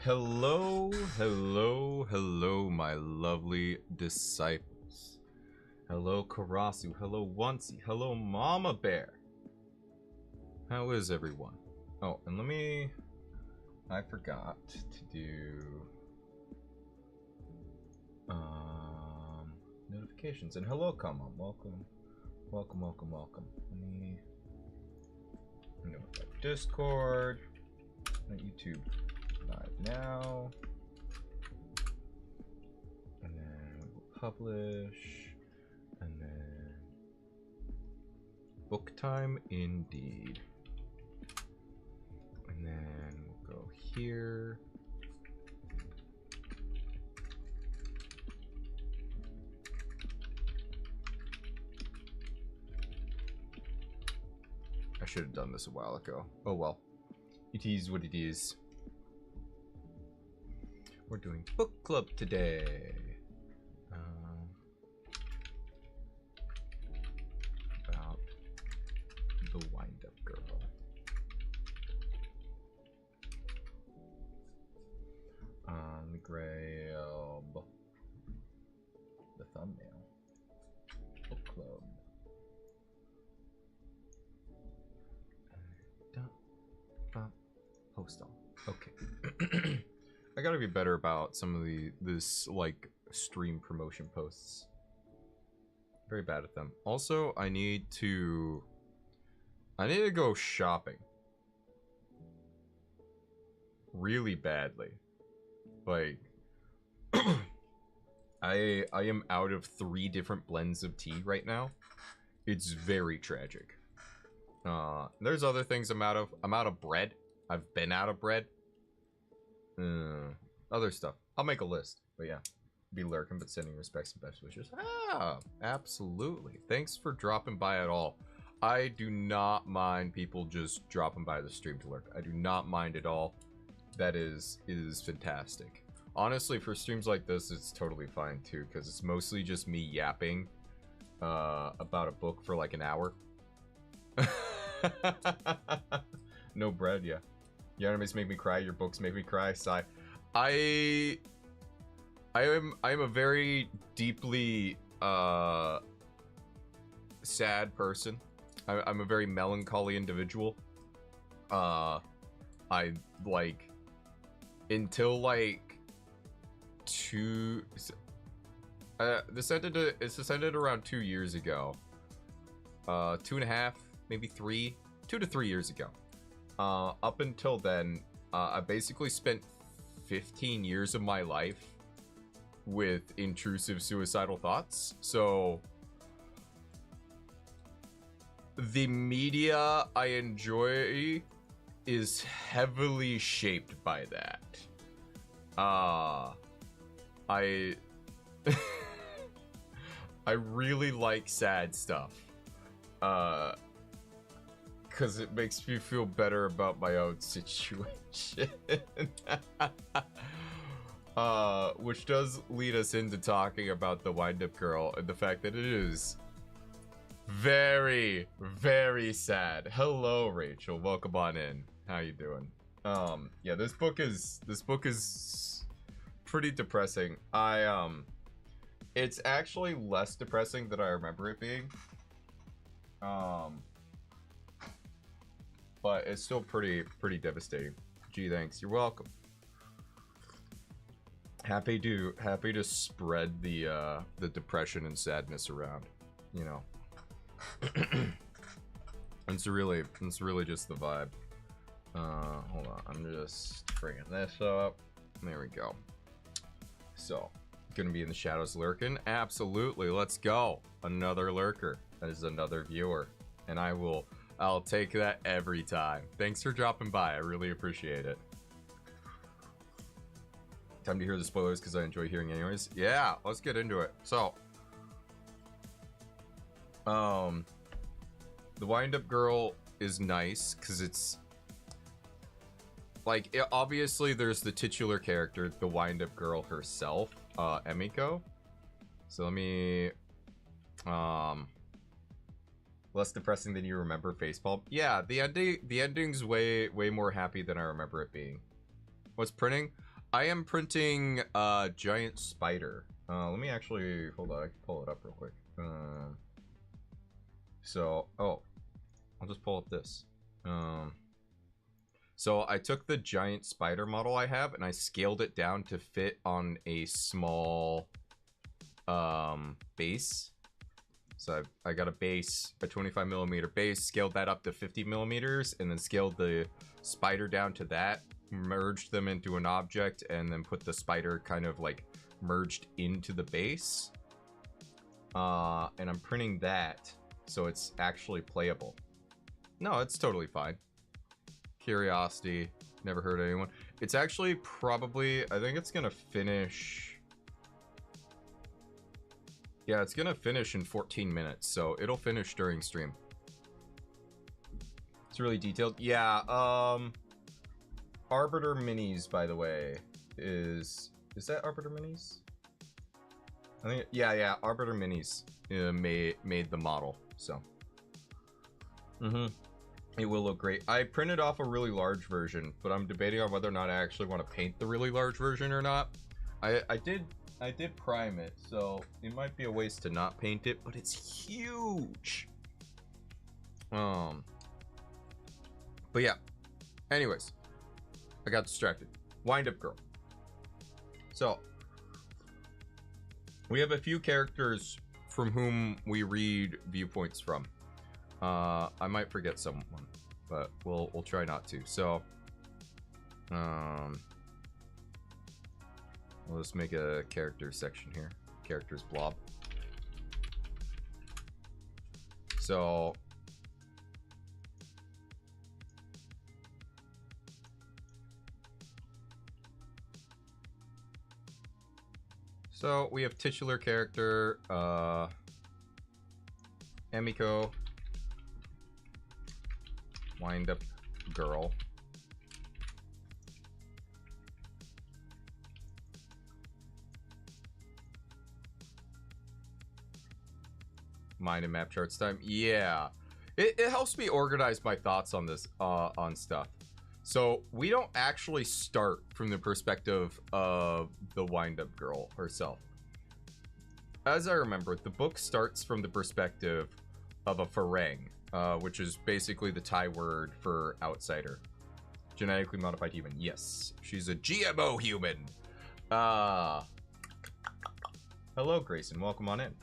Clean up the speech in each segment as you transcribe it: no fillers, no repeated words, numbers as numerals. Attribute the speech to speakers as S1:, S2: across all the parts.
S1: Hello, hello, hello, my lovely disciples. Hello, Karasu. Hello, Oncey. Hello, Mama Bear. How is everyone? Oh, and I forgot to do notifications. And hello, come on, welcome. Let me notify Discord, not YouTube. Live now, and then we'll publish, and then book time indeed, and then we'll go here. I should have done this a while ago. Oh well, it is what it is. We're doing book club today. About the Windup girl. Let me grab the thumbnail. Book club. Post on. Okay. I gotta be better about some of this like stream promotion posts. Very bad at them. Also, I need to go shopping. Really badly. Like I am out of 3 different blends of tea right now. It's very tragic. There's other things I'm out of. I'm out of bread. I've been out of bread. Other stuff. I'll make a list. But yeah. Be lurking, but sending respects and best wishes. Ah, absolutely. Thanks for dropping by at all. I do not mind people just dropping by the stream to lurk. I do not mind at all. That is fantastic. Honestly, for streams like this, it's totally fine too, because it's mostly just me yapping about a book for like an hour. No bread, yeah. Your animes make me cry, your books make me cry, sigh. I am a very deeply sad person. I'm a very melancholy individual. I like until like this ended around 2 years ago. 2.5, maybe 3, 2 to 3 years ago. Up until then, I basically spent 15 years of my life with intrusive suicidal thoughts. So the media I enjoy is heavily shaped by that. I I really like sad stuff. Because it makes me feel better about my own situation. Which does lead us into talking about the Windup girl and the fact that it is very, very sad. Hello, Rachel. Welcome on in. How you doing? Yeah, this book is pretty depressing. It's actually less depressing than I remember it being. But it's still pretty devastating. Gee, thanks. You're welcome. Happy to spread the depression and sadness around, you know. It's really just the vibe. Hold on, I'm just bringing this up. There we go. So, gonna be in the shadows lurking? Absolutely. Let's go. Another lurker. That is another viewer, and I'll take that every time. Thanks for dropping by. I really appreciate it. Time to hear the spoilers because I enjoy hearing anyways. Yeah, let's get into it. So, the Windup girl is nice because it's like obviously there's the titular character, the Windup girl herself, Emiko. So let me less depressing than you remember facepalm. Yeah, the ending's way more happy than I remember it being. What's printing? I am printing a giant spider. Let me actually, hold on, I can pull it up real quick. Oh, I'll just pull up this. So I took the giant spider model I have and I scaled it down to fit on a small base. So I got a base, a 25 millimeter base, scaled that up to 50 millimeters, and then scaled the spider down to that, merged them into an object, and then put the spider kind of like merged into the base. And I'm printing that so it's actually playable. No, it's totally fine. Curiosity, never hurt anyone. It's actually probably, I think it's gonna finish. Yeah, it's gonna finish in 14 minutes, so it'll finish during stream. It's really detailed. Yeah, Arbiter Minis, by the way, is that Arbiter Minis? I think, yeah, Arbiter Minis made the model, so. It will look great. I printed off a really large version, but I'm debating on whether or not I actually want to paint the really large version or not. I did prime it, so it might be a waste to not paint it, but it's huge. But yeah. Anyways, I got distracted. Windup Girl. So we have a few characters from whom we read viewpoints from. I might forget someone, but we'll try not to. So, we'll just make a character section here. Characters blob. So, we have titular character, Emiko. Windup Girl. Mind and map charts time. Yeah. It helps me organize my thoughts on this, on stuff. So we don't actually start from the perspective of the Windup Girl herself. As I remember, the book starts from the perspective of a Farang. Which is basically the Thai word for outsider. Genetically modified human. Yes, she's a GMO human. Hello, Grayson. Welcome on in.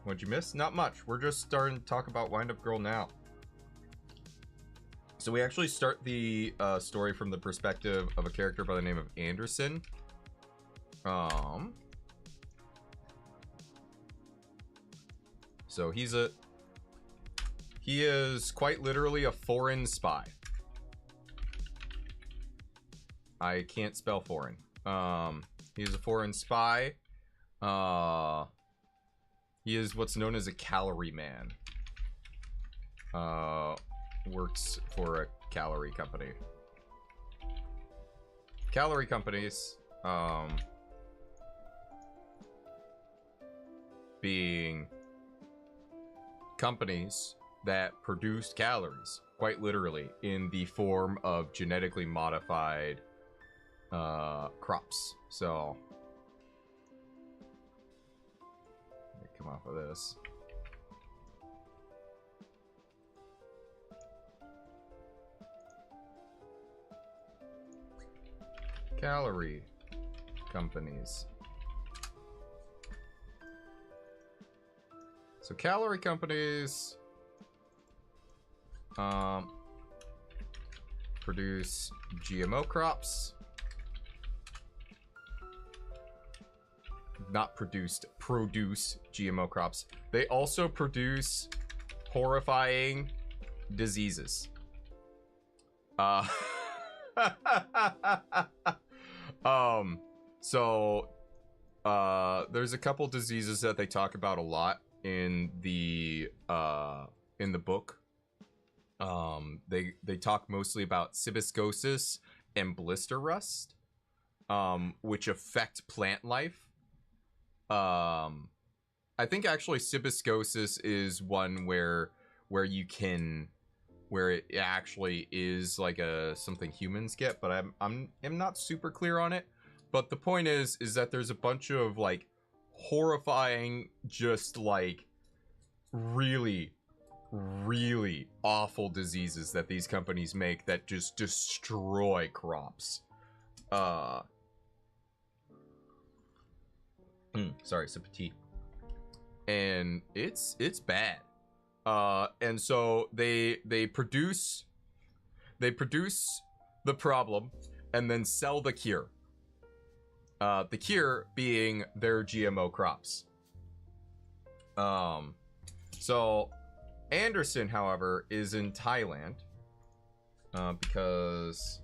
S1: What'd you miss? Not much. We're just starting to talk about Windup Girl now. So we actually start the story from the perspective of a character by the name of Anderson. So he is quite literally a foreign spy. I can't spell foreign. He's a foreign spy. He is what's known as a calorie man. Works for a calorie company. Calorie companies, being companies that produced calories, quite literally, in the form of genetically modified crops. So, let me come off of this. Calorie companies. So calorie companies produce GMO crops. Not produced, produce GMO crops. They also produce horrifying diseases. There's a couple diseases that they talk about a lot in the book. They talk mostly about cibiscosis and blister rust, which affect plant life. I think actually cibiscosis is one where it actually is like something humans get, but I'm not super clear on it. But the point is that there's a bunch of like horrifying, just like really, really awful diseases that these companies make that just destroy crops. Sorry, sip of tea. And it's bad. And so they produce the problem and then sell the cure. The cure being their GMO crops. So Anderson, however, is in Thailand because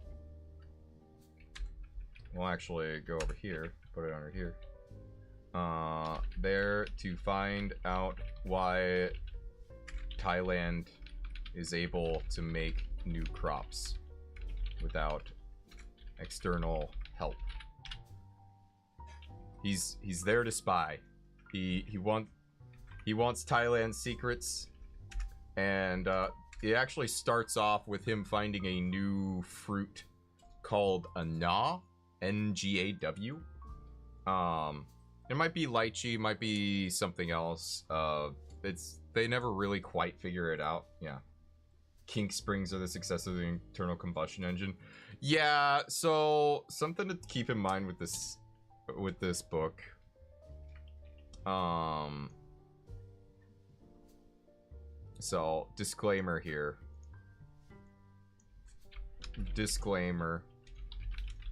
S1: we'll actually go over here, put it under here. There to find out why Thailand is able to make new crops without external help. He's there to spy. He wants Thailand's secrets, and it actually starts off with him finding a new fruit called a Ngaw, N-G-A-W. It might be lychee, might be something else. They never really quite figure it out. Yeah. Kink springs are the success of the internal combustion engine. Yeah, so something to keep in mind with this book. So disclaimer here. Disclaimer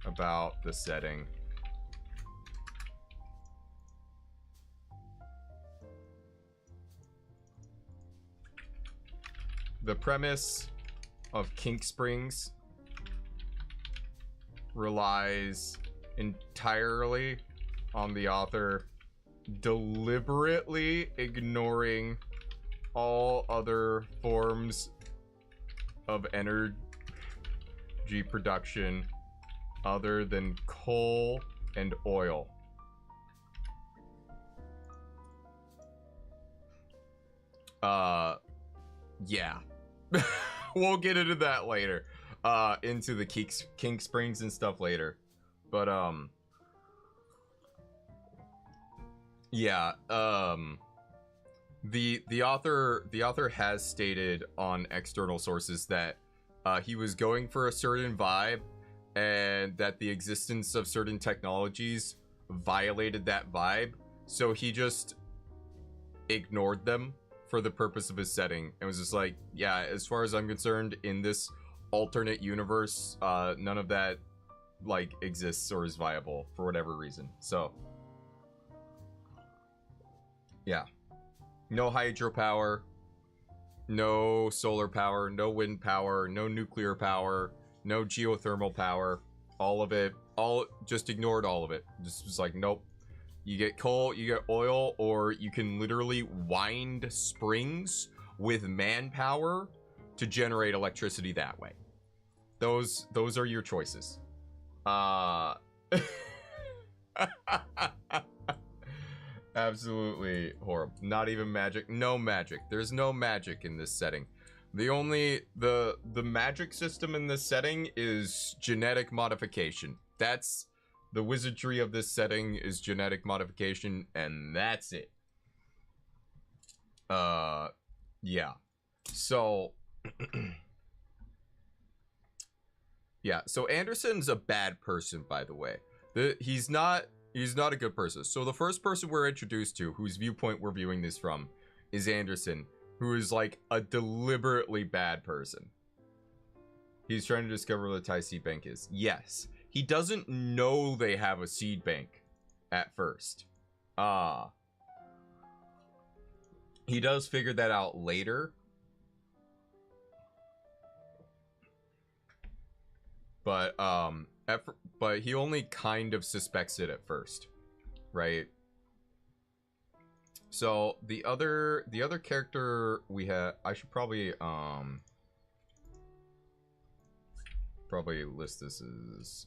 S1: about the setting. The premise of Kink Springs relies entirely on the author deliberately ignoring all other forms of energy production other than coal and oil. Yeah. We'll get into that later. Into the Kink Springs and stuff later. But, yeah, the author has stated on external sources that he was going for a certain vibe and that the existence of certain technologies violated that vibe, so he just ignored them for the purpose of his setting and was just like, yeah, as far as I'm concerned, in this alternate universe, none of that like exists or is viable for whatever reason. So yeah, no hydropower, no solar power, no wind power, no nuclear power, no geothermal power, all of it, just ignored all of it. Just was like, nope. You get coal, you get oil, or you can literally wind springs with manpower to generate electricity that way. Those are your choices. Absolutely horrible. Not even magic. No magic. There's no magic in this setting. The magic system in this setting is genetic modification. That's the wizardry of this setting, is genetic modification, and that's it. Yeah. So yeah, so Anderson's a bad person, by the way. He's not a good person. So the first person we're introduced to, whose viewpoint we're viewing this from, is Anderson, who is like a deliberately bad person. He's trying to discover where the Thai seed bank is. Yes. He doesn't know they have a seed bank at first. He does figure that out later. But but he only kind of suspects it at first, right? So the other character we have, I should probably list this as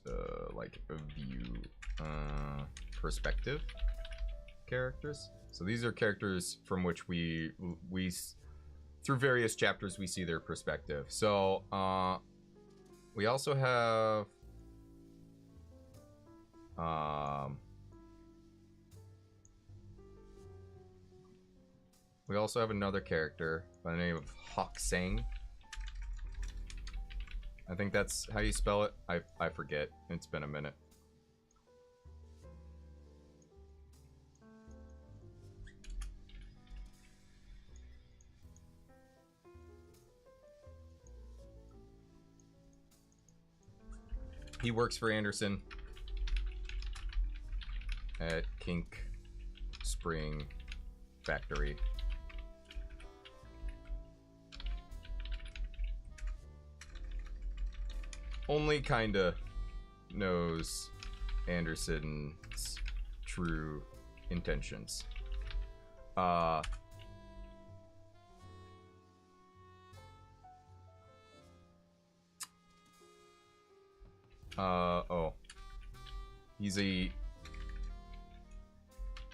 S1: like a view perspective characters. So these are characters from which we through various chapters we see their perspective. So we also have We also have another character by the name of Hoksang. I think that's how you spell it. I forget. It's been a minute. He works for Anderson at Kink Spring Factory. Only kinda knows Anderson's true intentions. Oh. He's a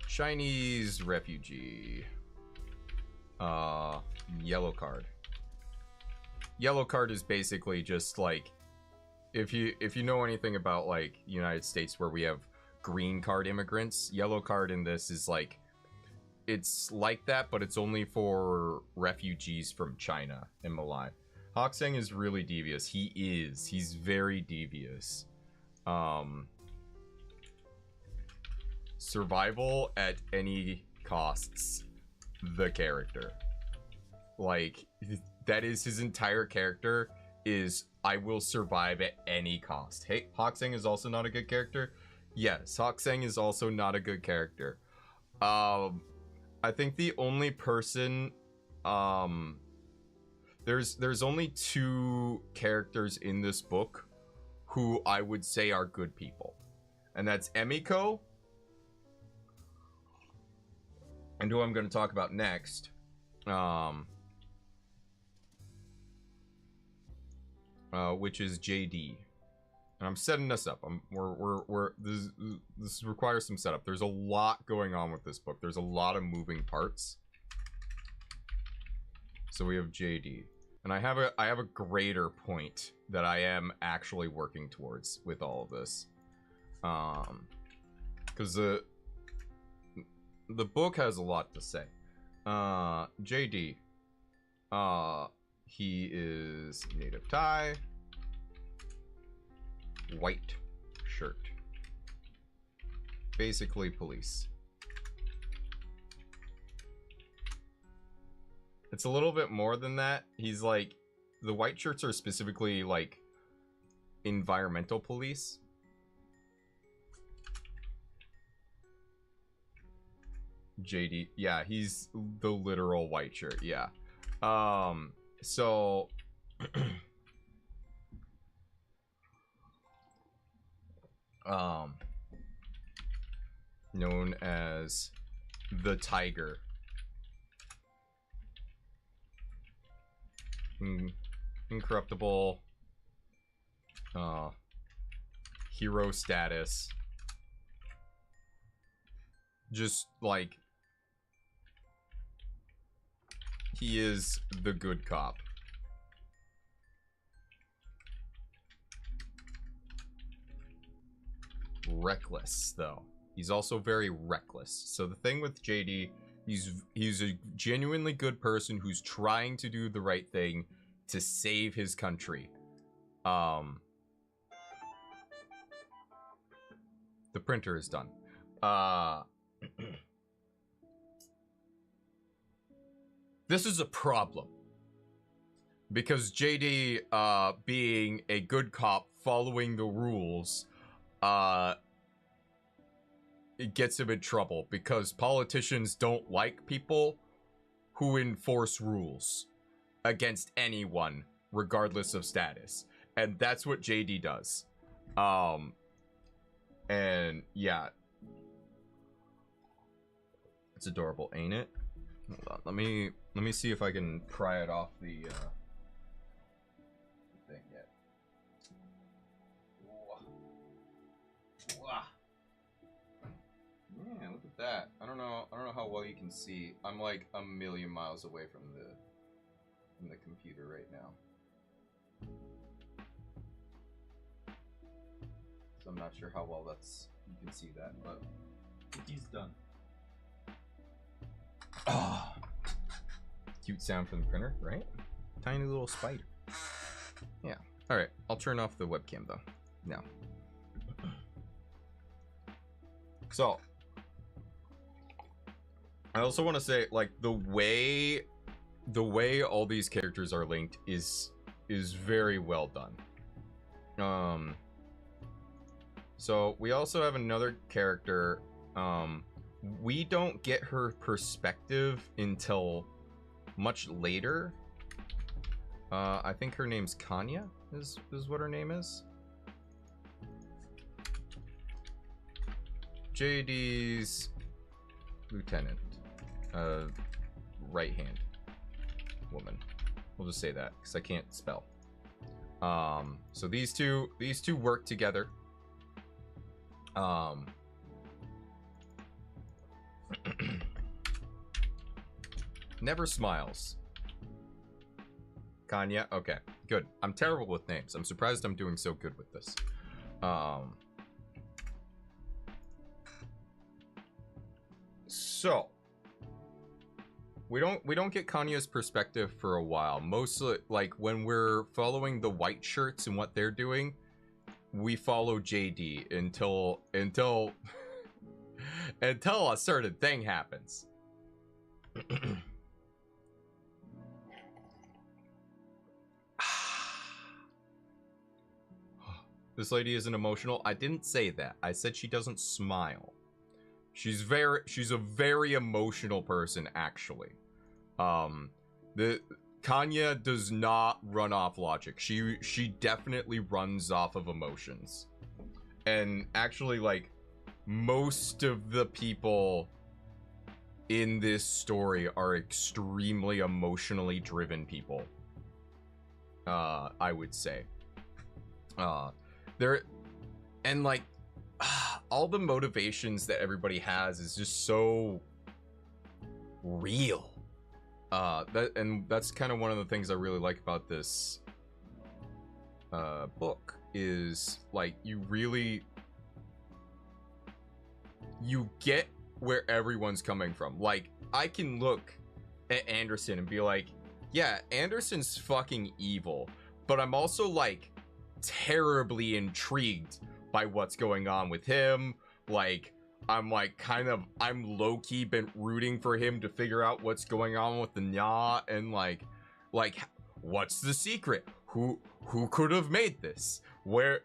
S1: Chinese refugee. Yellow card. Yellow card is basically just like, if you know anything about like United States where we have green card immigrants, yellow card in this is like, it's like that, but it's only for refugees from China and Malai. Hoksang is really devious. He's very devious. Survival at any costs, the character. Like, that is his entire character, is I will survive at any cost. Hey, Hoksang is also not a good character? Yes, Hoksang is also not a good character. I think the only person, there's only two characters in this book who I would say are good people. And that's Emiko, and who I'm going to talk about next, which is JD. And I'm setting this up. This requires some setup. There's a lot going on with this book. There's a lot of moving parts. So we have JD, and I have a greater point that I am actually working towards with all of this, because the book has a lot to say. JD, he is native Thai, white shirt, basically police. It's a little bit more than that. He's like, the white shirts are specifically like environmental police. JD, yeah, he's the literal white shirt, yeah. So known as the Tiger. Incorruptible, hero status, just like, he is the good cop. Reckless, though. He's also very reckless. So the thing with JD, he's a genuinely good person who's trying to do the right thing to save his country. The printer is done. This is a problem, because JD, being a good cop, following the rules, it gets him in trouble, because politicians don't like people who enforce rules against anyone, regardless of status. And that's what JD does. And yeah. It's adorable, ain't it? Hold on, let me see if I can pry it off the thing yet. Wow. Man, look at that. I don't know how well you can see. I'm like a million miles away from the computer right now. So I'm not sure how well that's you can see that, but he's done. Oh, cute sound from the printer, right? Tiny little spider. Yeah. All right, I'll turn off the webcam though. Now. So, I also want to say, like, the way all these characters are linked is very well done. So we also have another character. We don't get her perspective until much later. I think her name's Kanya is what her name is. JD's lieutenant, right hand woman. We'll just say that because I can't spell. So these two work together. Never smiles. Kanya. Okay, good. I'm terrible with names. I'm surprised I'm doing so good with this. So we don't get Kanya's perspective for a while. Mostly, like, when we're following the white shirts and what they're doing, we follow JD until until a certain thing happens. This lady isn't emotional. I didn't say that. I said she doesn't smile. She's a very emotional person, actually. The Kanya does not run off logic. She definitely runs off of emotions. And actually, like, most of the people in this story are extremely emotionally driven people. I would say. And like, all the motivations that everybody has is just so real. That's kind of one of the things I really like about this book is, like, you get where everyone's coming from. Like, I can look at Anderson and be like, yeah, Anderson's fucking evil, but I'm also, like, terribly intrigued by what's going on with him. Like, I'm low-key been rooting for him to figure out what's going on with the Nya, and like what's the secret? Who could have made this? Where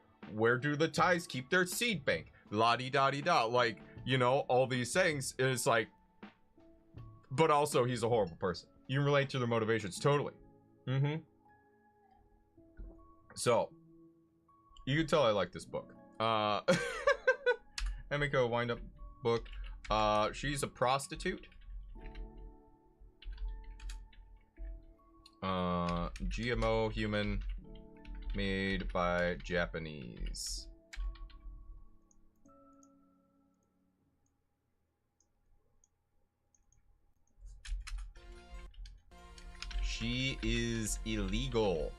S1: do the Ties keep their seed bank? La-di-da-di-da. Like, you know, all these things. And it's like, but also he's a horrible person. You can relate to their motivations totally. So you can tell I like this book. Emiko Windup book. She's a prostitute. GMO human made by Japanese. She is illegal.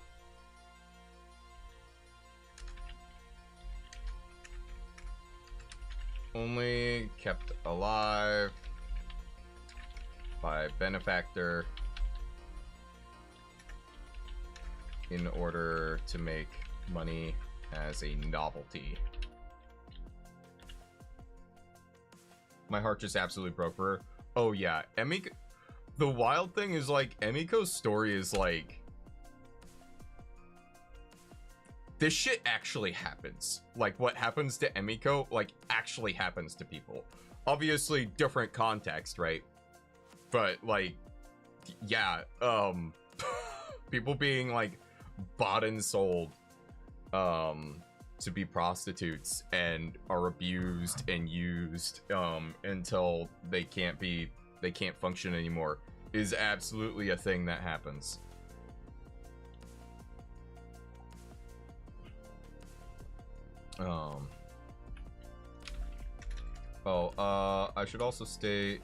S1: Only kept alive by benefactor in order to make money as a novelty. My heart just absolutely broke for her. Oh yeah, Emiko. The wild thing is, like, Emiko's story is like, this shit actually happens. Like, what happens to Emiko, like, actually happens to people. Obviously, different context, right? But, like, yeah, people being, like, bought and sold, to be prostitutes and are abused and used, until they can't function anymore is absolutely a thing that happens. I should also state,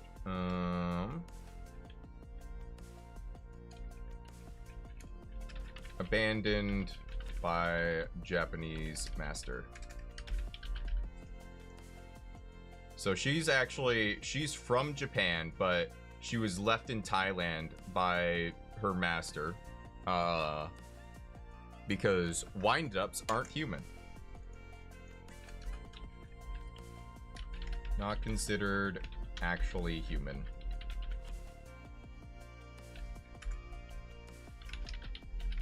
S1: abandoned by Japanese master. So she's from Japan, but she was left in Thailand by her master, because windups aren't human. Not considered actually human.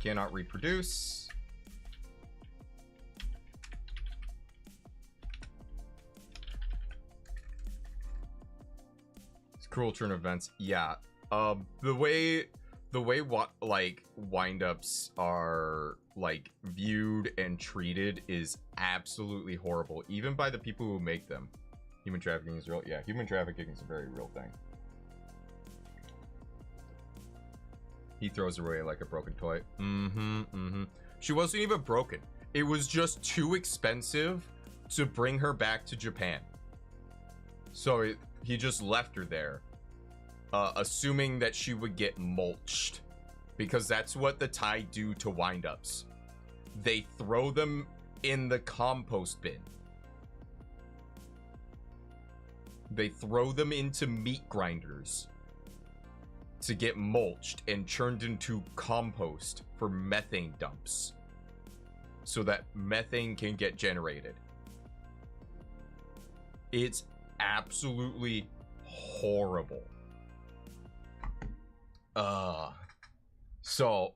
S1: Cannot reproduce. It's cruel turn of events. Yeah. The way like windups are like viewed and treated is absolutely horrible, even by the people who make them. Human trafficking is real. Yeah, human trafficking is a very real thing. He throws her away like a broken toy. She wasn't even broken. It was just too expensive to bring her back to Japan. So he just left her there, assuming that she would get mulched. Because that's what the Thai do to windups. They throw them in the compost bin. They throw them into meat grinders to get mulched and churned into compost for methane dumps, so that methane can get generated. It's absolutely horrible. So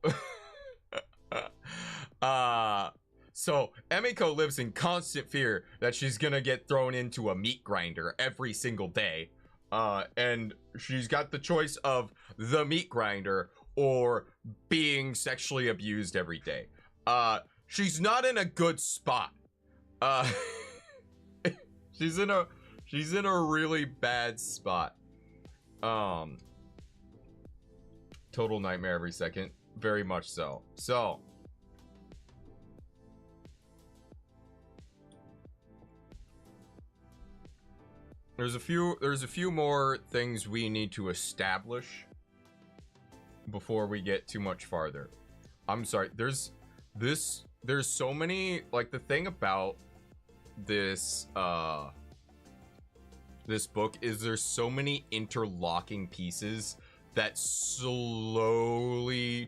S1: Emiko lives in constant fear that she's gonna get thrown into a meat grinder every single day. And she's got the choice of the meat grinder or being sexually abused every day. She's not in a good spot. She's in a really bad spot. Total nightmare every second. Very much so. So there's a few more things we need to establish before we get too much farther. I'm sorry, there's so many, like, the thing about this this book is there's so many interlocking pieces that slowly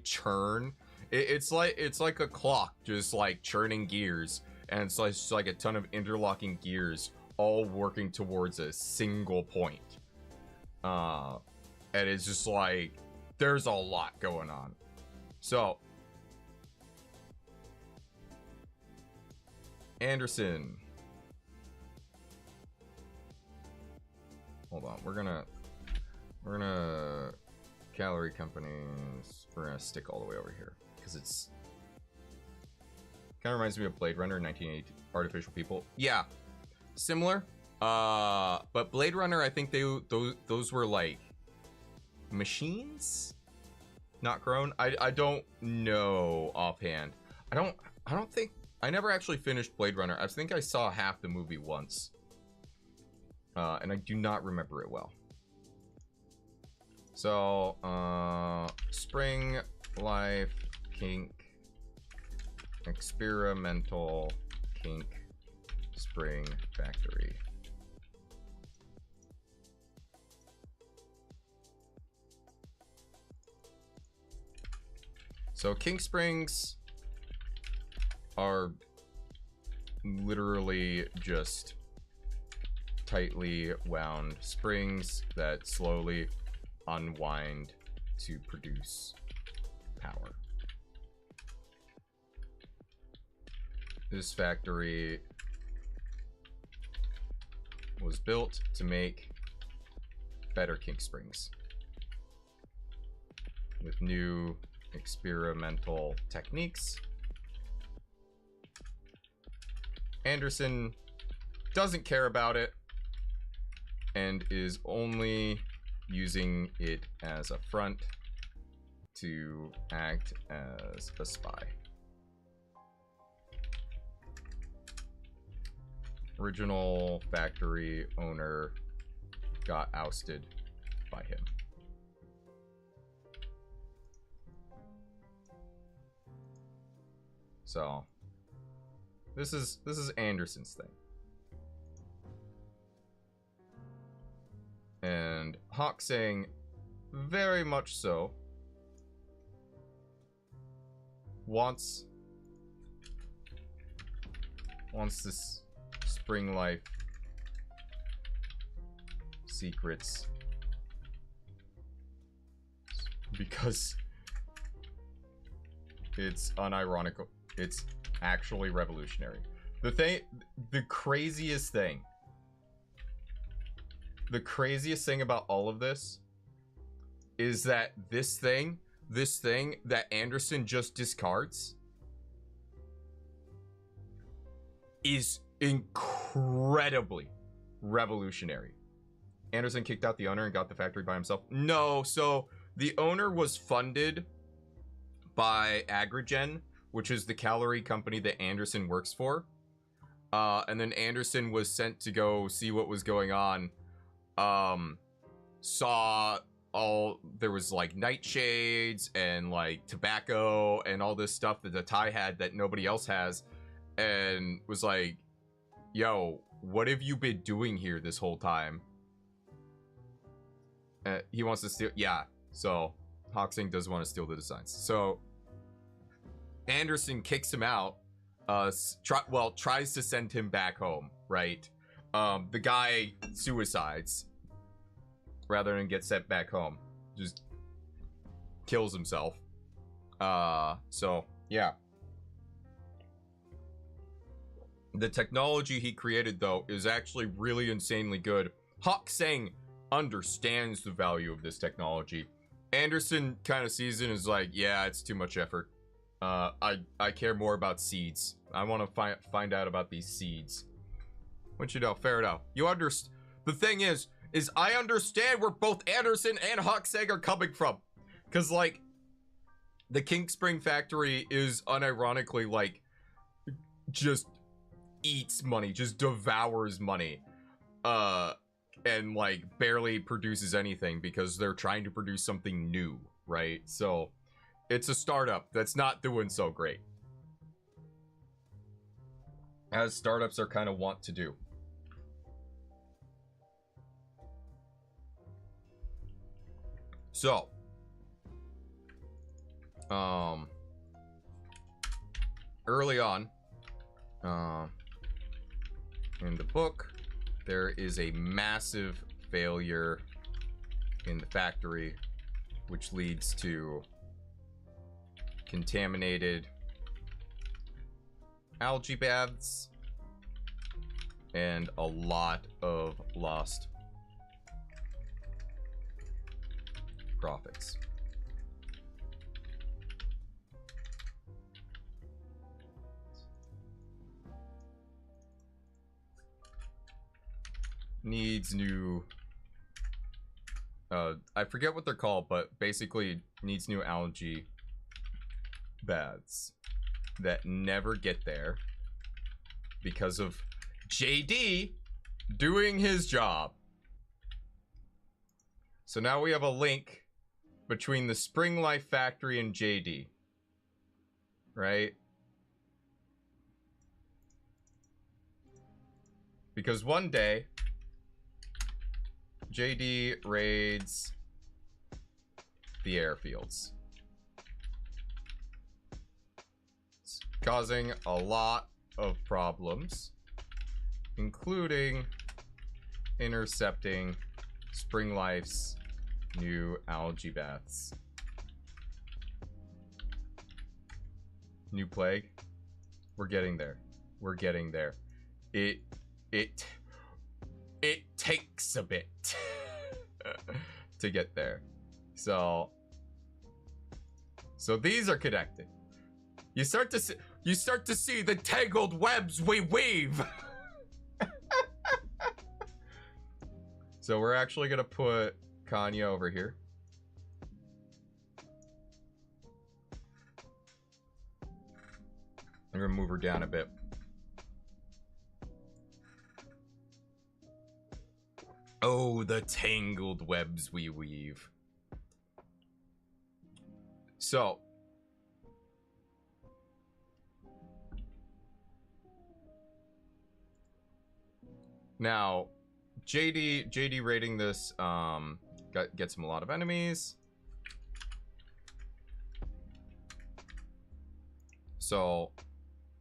S1: churn. It's like a clock just like churning gears, and it's like a ton of interlocking gears all working towards a single point. And it's just like there's a lot going on. So Anderson, hold on, we're gonna calorie companies, we're gonna stick all the way over here because it's kind of reminds me of Blade Runner 1980 artificial people. Yeah, similar, but Blade Runner, I think those were like machines, not grown. I don't know offhand. I don't think I never actually finished Blade Runner. I think I saw half the movie once, and I do not remember it well. So spring life kink, experimental kink, spring factory. So kink springs are literally just tightly wound springs that slowly unwind to produce power. This factory was built to make better kink springs with new experimental techniques. Anderson doesn't care about it and is only using it as a front to act as a spy. Original factory owner got ousted by him. So this is Anderson's thing. And Hoxing, very much so, wants this Spring Life secrets because it's unironical. It's actually revolutionary. The craziest thing about all of this is that this thing that Anderson just discards is incredibly revolutionary. Anderson kicked out the owner and got the factory by himself. No, so the owner was funded by Agrigen, which is the calorie company that Anderson works for. And then Anderson was sent to go see what was going on. Saw there was like nightshades and like tobacco and all this stuff that the Thai had that nobody else has, and was like, yo, what have you been doing here this whole time? He wants to steal. Yeah, so Hoxing does want to steal the designs. So Anderson kicks him out, tries to send him back home, right? The guy suicides rather than get sent back home. Just kills himself. So yeah. The technology he created, though, is actually really insanely good. Hoxing understands the value of this technology. Anderson kind of sees it and is like, yeah, it's too much effort. I care more about seeds. I want to find out about these seeds. What you know, fair enough. You understand. The thing is I understand where both Anderson and Hoxing are coming from. Because, like, the Kink Spring factory is unironically, like, just eats money, just devours money, and like barely produces anything because they're trying to produce something new, right? So it's a startup that's not doing so great, as startups are kind of want to do. So early on in the book, there is a massive failure in the factory, which leads to contaminated algae baths and a lot of lost profits. Needs new, I forget what they're called, but basically needs new algae baths that never get there because of JD doing his job. So now we have a link between the Spring Life factory and JD, right? Because one day JD raids the airfields. It's causing a lot of problems, including intercepting Spring Life's new algae baths. New plague? We're getting there. We're getting there. It takes a bit to get there. So these are connected. You start to see the tangled webs we weave. So we're actually gonna put Kanya over here. I'm gonna move her down a bit. Oh, the tangled webs we weave. So now JD raiding this gets him a lot of enemies. So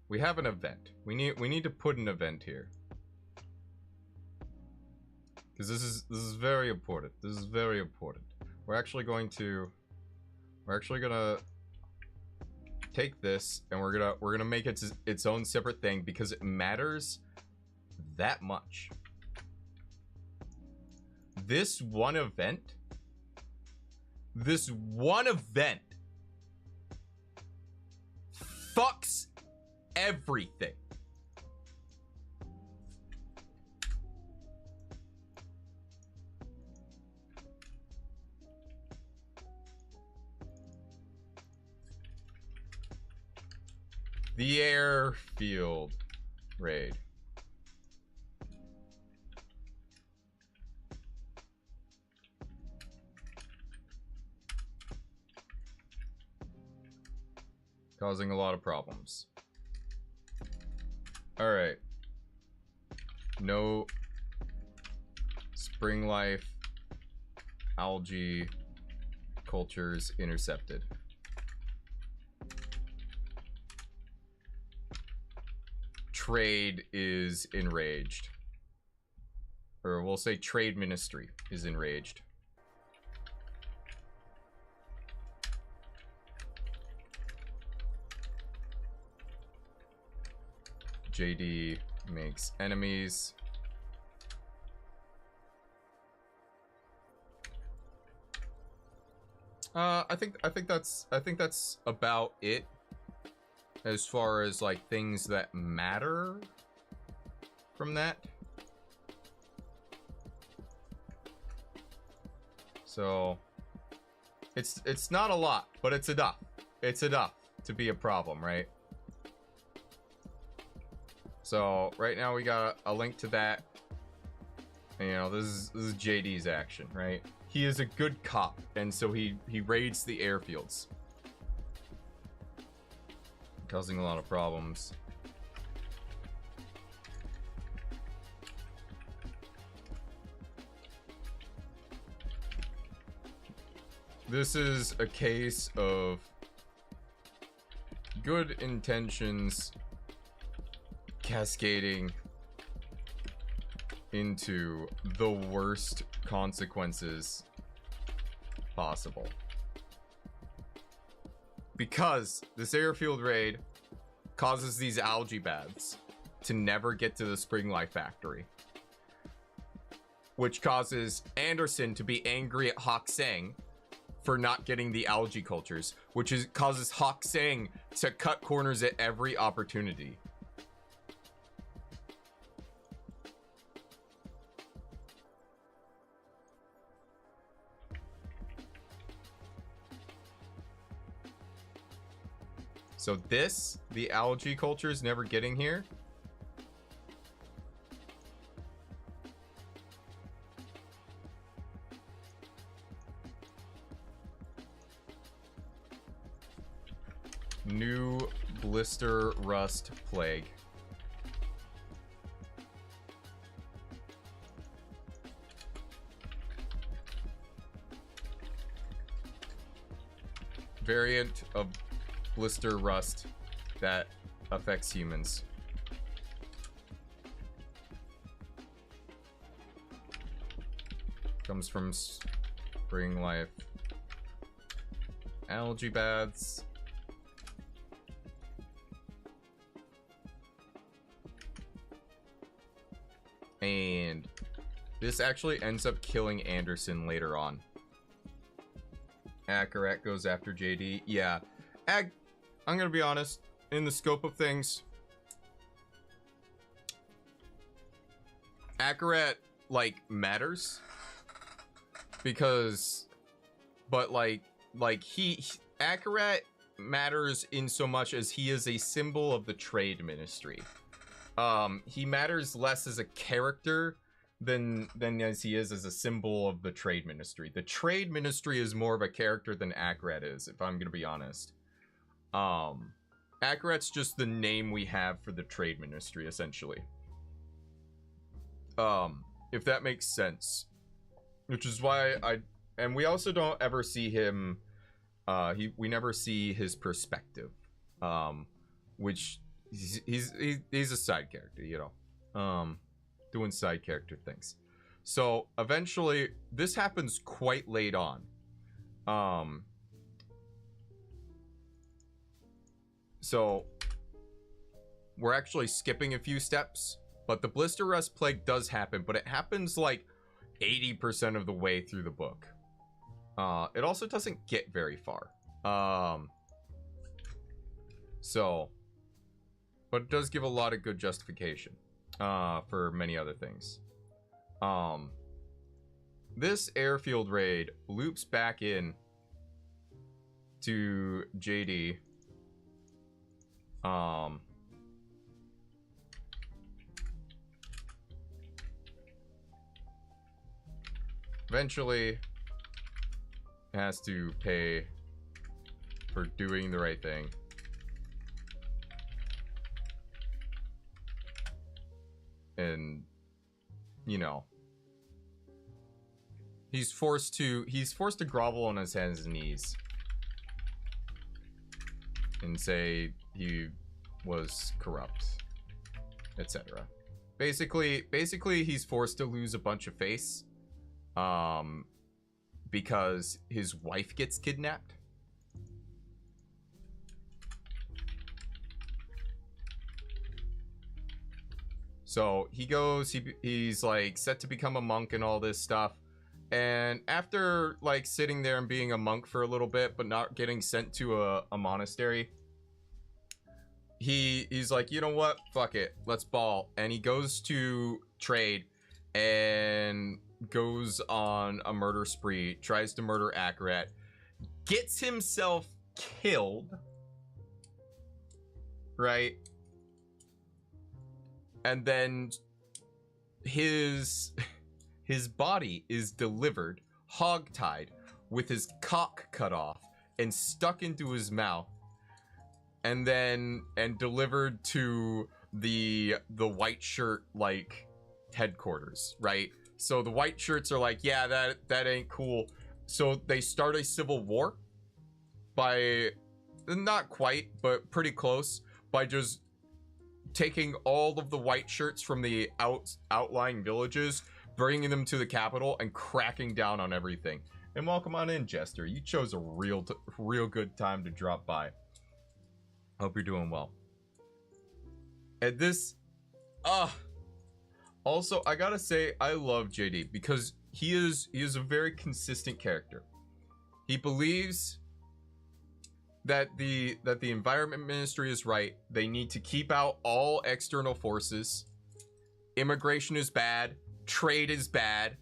S1: we have an event. We need to put an event here. Because this is very important. This is very important. We're actually gonna take this and we're gonna make it its own separate thing because it matters that much. This one event fucks everything. The airfield raid. Causing a lot of problems. Alright. No spring life algae cultures intercepted. Trade is enraged. Or we'll say trade ministry is enraged. JD makes enemies. I think that's about it as far as like things that matter from that. So it's not a lot, but it's enough. It's enough to be a problem, right? So right now we got a link to that. And, you know, this is JD's action, right? He is a good cop, and so he raids the airfields, causing a lot of problems. This is a case of good intentions cascading into the worst consequences possible. Because this airfield raid causes these algae baths to never get to the Spring Life Factory, which causes Anderson to be angry at Hawk Sang for not getting the algae cultures, which causes Hawk Sang to cut corners at every opportunity. So this, the algae cultures never getting here. New blister rust plague. Variant of blister rust that affects humans. Comes from Spring Life algae baths. And this actually ends up killing Anderson later on. Akarat goes after JD. Yeah. I'm gonna be honest, in the scope of things, Akarat, like, matters. Because, but Akarat matters in so much as he is a symbol of the trade ministry. He matters less as a character than as he is as a symbol of the trade ministry. The trade ministry is more of a character than Akarat is, if I'm gonna be honest. Akarat's just the name we have for the trade ministry, essentially. if that makes sense. Which is why and we also don't ever see him, we never see his perspective, which he's a side character, you know, doing side character things. So eventually, this happens quite late on. So we're actually skipping a few steps, but the blister rust plague does happen, but it happens like 80% of the way through the book. It also doesn't get very far. But it does give a lot of good justification for many other things. This airfield raid loops back in to JD. Eventually has to pay for doing the right thing. And, you know, he's forced to grovel on his hands and knees and say he was corrupt, etc. Basically he's forced to lose a bunch of face because his wife gets kidnapped. So he goes, he's like set to become a monk and all this stuff. And after like sitting there and being a monk for a little bit, but not getting sent to a monastery, he's like, you know what? Fuck it. Let's ball. And he goes to trade and goes on a murder spree, tries to murder Akarat, gets himself killed, right? And then his body is delivered, hogtied, with his cock cut off and stuck into his mouth, and delivered to the white shirt like headquarters, right? So the white shirts are like, yeah, that ain't cool. So they start a civil war by, not quite, but pretty close, by just taking all of the white shirts from the outlying villages, bringing them to the capital, and cracking down on everything. And welcome on in, Jester. You chose a real good time to drop by. Hope you're doing well. And this, also, I gotta say, I love JD because he is a very consistent character. He believes that the environment ministry is right. They need to keep out all external forces. Immigration is bad. Trade is bad.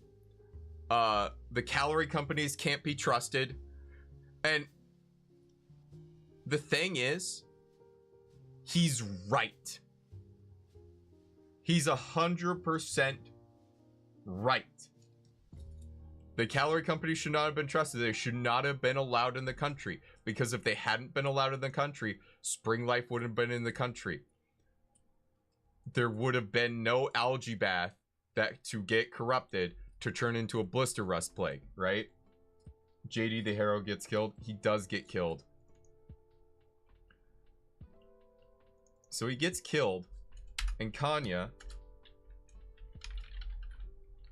S1: The calorie companies can't be trusted. And the thing is, he's right. He's 100% right. The calorie companies should not have been trusted. They should not have been allowed in the country. Because if they hadn't been allowed in the country, Spring Life wouldn't have been in the country. There would have been no algae bath that to get corrupted to turn into a blister rust plague, right? JD the hero gets killed. He does get killed. So he gets killed. And Kanya,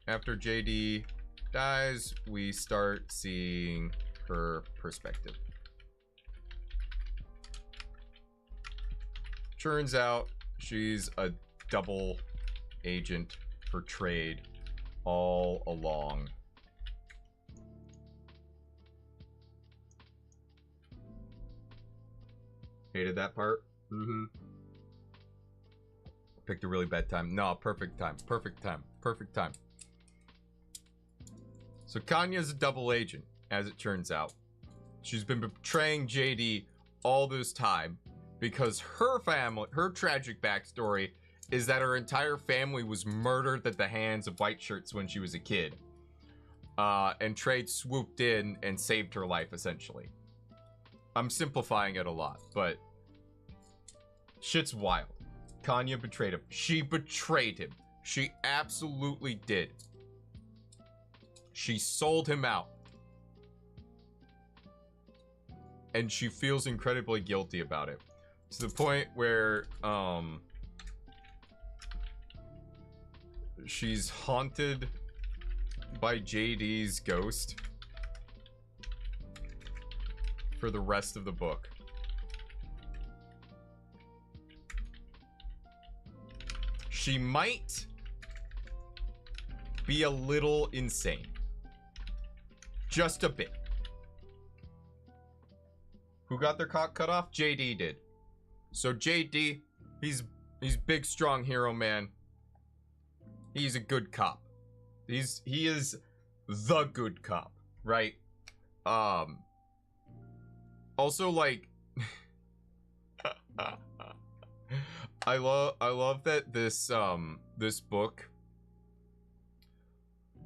S1: after JD dies, we start seeing her perspective. Turns out she's a double agent for trade all along. Hated that part. Picked a really bad time. No, perfect time. Perfect time. Perfect time. So Kanya's a double agent, as it turns out. She's been betraying JD all this time because her family, her tragic backstory is that her entire family was murdered at the hands of white shirts when she was a kid. And Trade swooped in and saved her life, essentially. I'm simplifying it a lot, but shit's wild. Kanya betrayed him. She betrayed him. She absolutely did. She sold him out. And she feels incredibly guilty about it. To the point where, she's haunted by JD's ghost for the rest of the book. She might be a little insane. Just a bit. Who got their cock cut off? JD did. So JD, he's big, strong hero man. He's a good cop. He is the good cop, right? Also, like, I love that this this book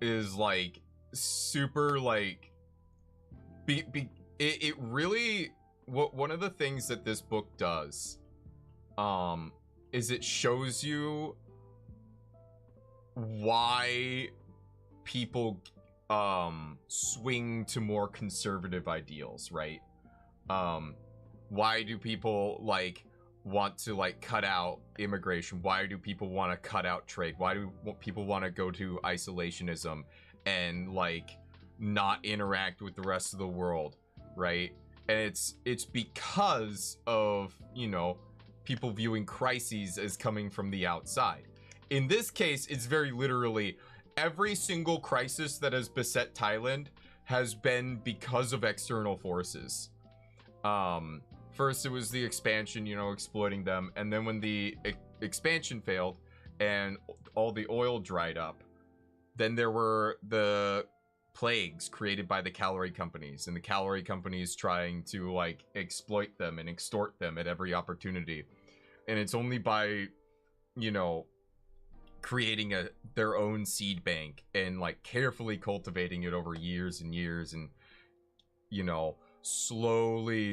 S1: is like super like it really one of the things that this book does is it shows you why people swing to more conservative ideals, right? Why do people like want to like cut out immigration? Why do people want to cut out trade? Why do people want to go to isolationism and like not interact with the rest of the world, right? And it's because of, you know, people viewing crises as coming from the outside. In this case, it's very literally every single crisis that has beset Thailand has been because of external forces. First it was the expansion, you know, exploiting them, and then when the expansion failed and all the oil dried up, then there were the plagues created by the calorie companies, and the calorie companies trying to like exploit them and extort them at every opportunity. And it's only by, you know, creating their own seed bank and like carefully cultivating it over years and years, and, you know, slowly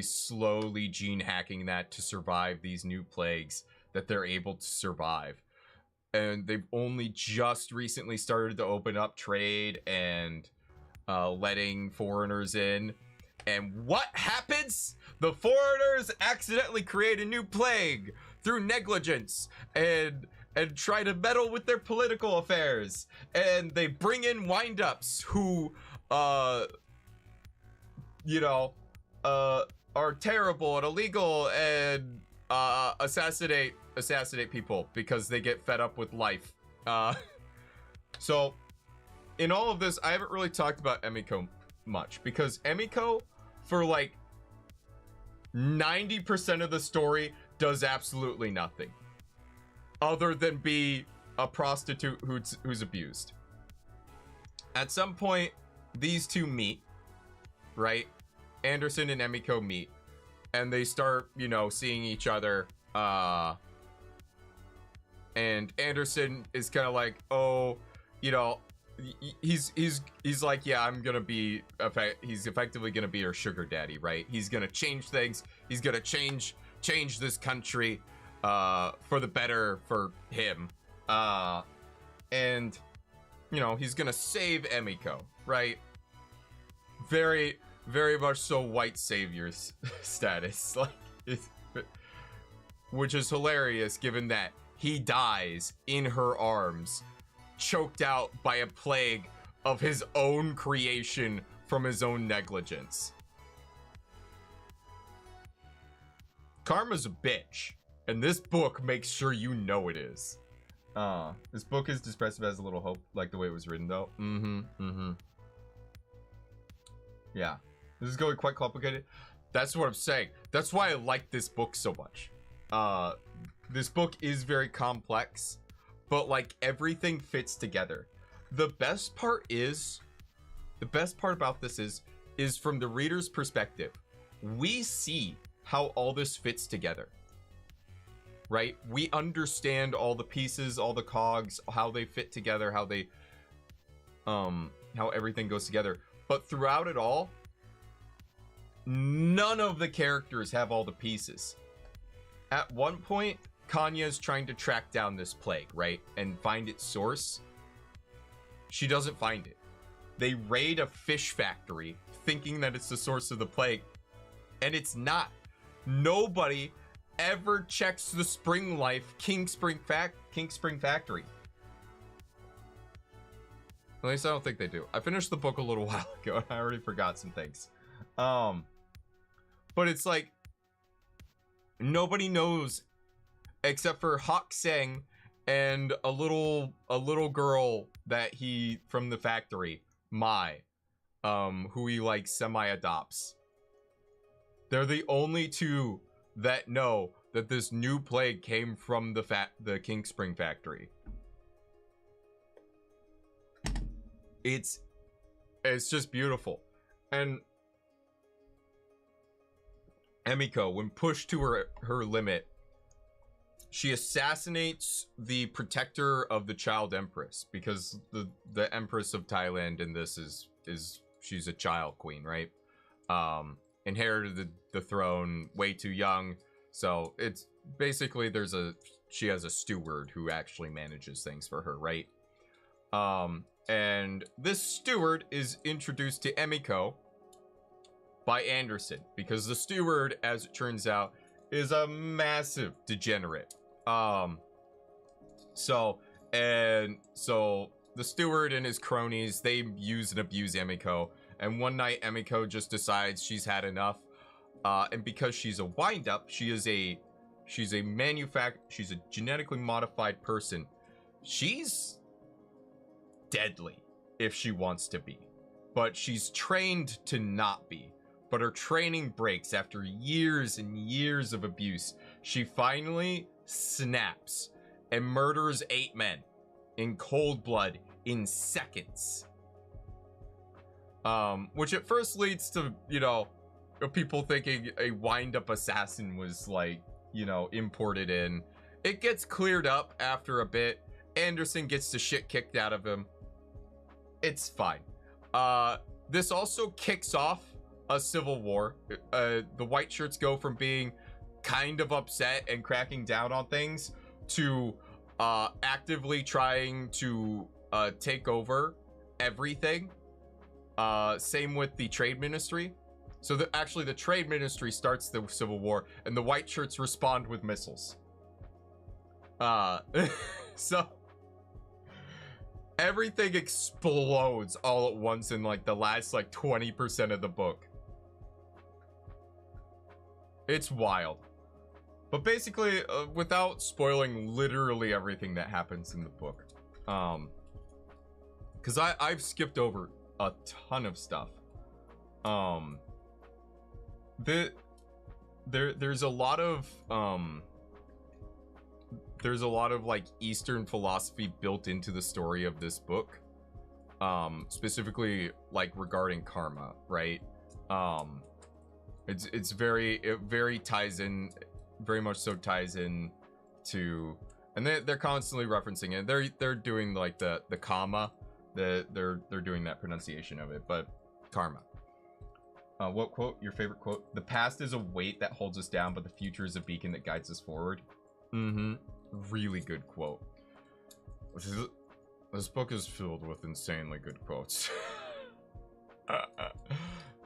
S1: gene hacking that to survive these new plagues, that they're able to survive. And they've only just recently started to open up trade and letting foreigners in. And what happens? The foreigners accidentally create a new plague through negligence and try to meddle with their political affairs. And they bring in windups who, you know, are terrible and illegal and assassinate people because they get fed up with life. So in all of this, I haven't really talked about Emiko much because Emiko, for like 90% of the story, does absolutely nothing other than be a prostitute who's abused. At some point, these two meet, right? Anderson and Emiko meet, and they start, you know, seeing each other. And Anderson is kind of like, oh, you know, he's like, yeah, I'm gonna be, he's effectively gonna be her sugar daddy, right? He's gonna change things. He's gonna change this country for the better for him. And, you know, he's gonna save Emiko, right? Very, very much so white savior status, like, which is hilarious given that he dies in her arms, choked out by a plague of his own creation from his own negligence. Karma's a bitch, and this book makes sure you know it is. This book is depressive, has a little hope, like the way it was written, though. Yeah. This is going quite complicated. That's what I'm saying. That's why I like this book so much. This book is very complex, but like everything fits together. The best part about this is from the reader's perspective. We see how all this fits together, right? We understand all the pieces, all the cogs, how they fit together, how they, how everything goes together. But throughout it all, none of the characters have all the pieces. At one point, Kanya's trying to track down this plague, right? And find its source. She doesn't find it. They raid a fish factory thinking that it's the source of the plague, and it's not. Nobody ever checks the Spring Life King Spring Factory. At least I don't think they do. I finished the book a little while ago and I already forgot some things. But it's like nobody knows except for Hak Seng and a little girl that he from the factory, Mai, who he like semi-adopts. They're the only two that know that this new plague came from the King Spring Factory. It's just beautiful. And Emiko, when pushed to her limit, she assassinates the protector of the child empress, because the empress of Thailand in this is she's a child queen, right? Inherited the throne way too young, so it's basically she has a steward who actually manages things for her, right? And this steward is introduced to Emiko by Anderson, because the steward, as it turns out, is a massive degenerate. So the steward and his cronies, they use and abuse Emiko, and one night Emiko just decides she's had enough, and because she's a wind-up, she's a genetically modified person. She's deadly if she wants to be, but she's trained to not be. But her training breaks after years and years of abuse. She finally snaps and murders 8 men in cold blood in seconds. Which at first leads to, people thinking a wind-up assassin was like, imported in. It gets cleared up after a bit. Anderson gets the shit kicked out of him. It's fine. This also kicks off a civil war. The white shirts go from being kind of upset and cracking down on things to actively trying to take over everything. Same with the trade ministry. So actually the trade ministry starts the civil war and the white shirts respond with missiles. So everything explodes all at once in like the last 20% of the book. It's wild. But basically, without spoiling literally everything that happens in the book, because I've skipped over a ton of stuff. There's a lot of Eastern philosophy built into the story of this book, specifically regarding karma, right? It very ties in, very much so ties in to, and they're constantly referencing it. They're doing the comma, they're doing that pronunciation of it, but karma. What quote? Your favorite quote? The past is a weight that holds us down, but the future is a beacon that guides us forward. Really good quote. This book is filled with insanely good quotes.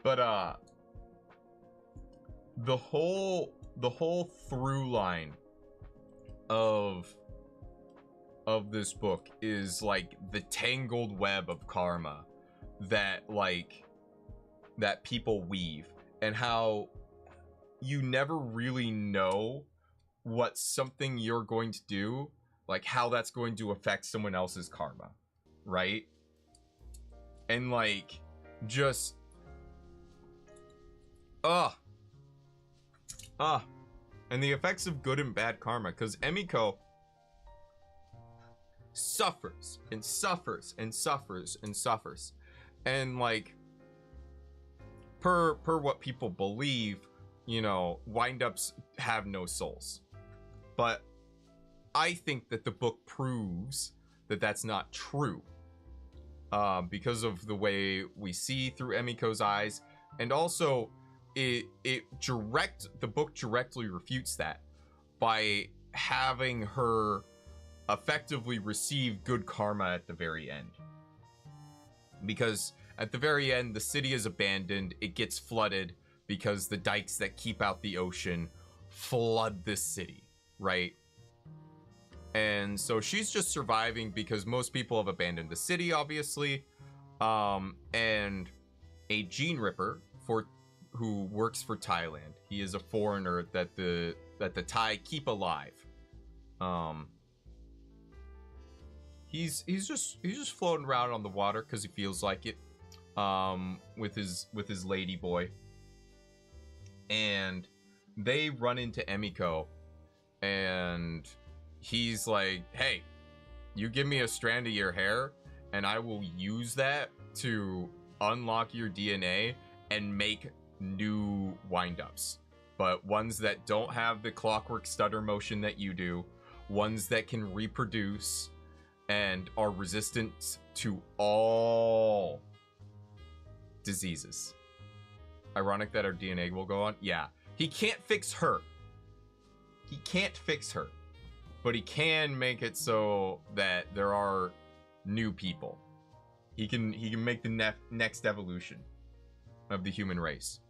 S1: But the whole through line of this book is the tangled web of karma that that people weave, and how you never really know what something you're going to do, how that's going to affect someone else's karma, right? And just and the effects of good and bad karma, because Emiko suffers and suffers and suffers and suffers, and per what people believe, wind-ups have no souls. But I think that the book proves that that's not true, because of the way we see through Emiko's eyes, and also the book directly refutes that by having her effectively receive good karma at the very end. Because at the very end, the city is abandoned. It gets flooded because the dikes that keep out the ocean flood this city, right? And so she's just surviving because most people have abandoned the city, obviously. And a gene ripper who works for Thailand. He is a foreigner that the Thai keep alive. He's just floating around on the water because he feels like it. With his lady boy. And they run into Emiko, and he's like, hey, you give me a strand of your hair and I will use that to unlock your DNA and make new windups, but ones that don't have the clockwork stutter motion that you do, ones that can reproduce and are resistant to all diseases. Ironic that our DNA will go on. Yeah, he can't fix her. He can't fix her, but he can make it so that there are new people. He can make the next evolution of the human race,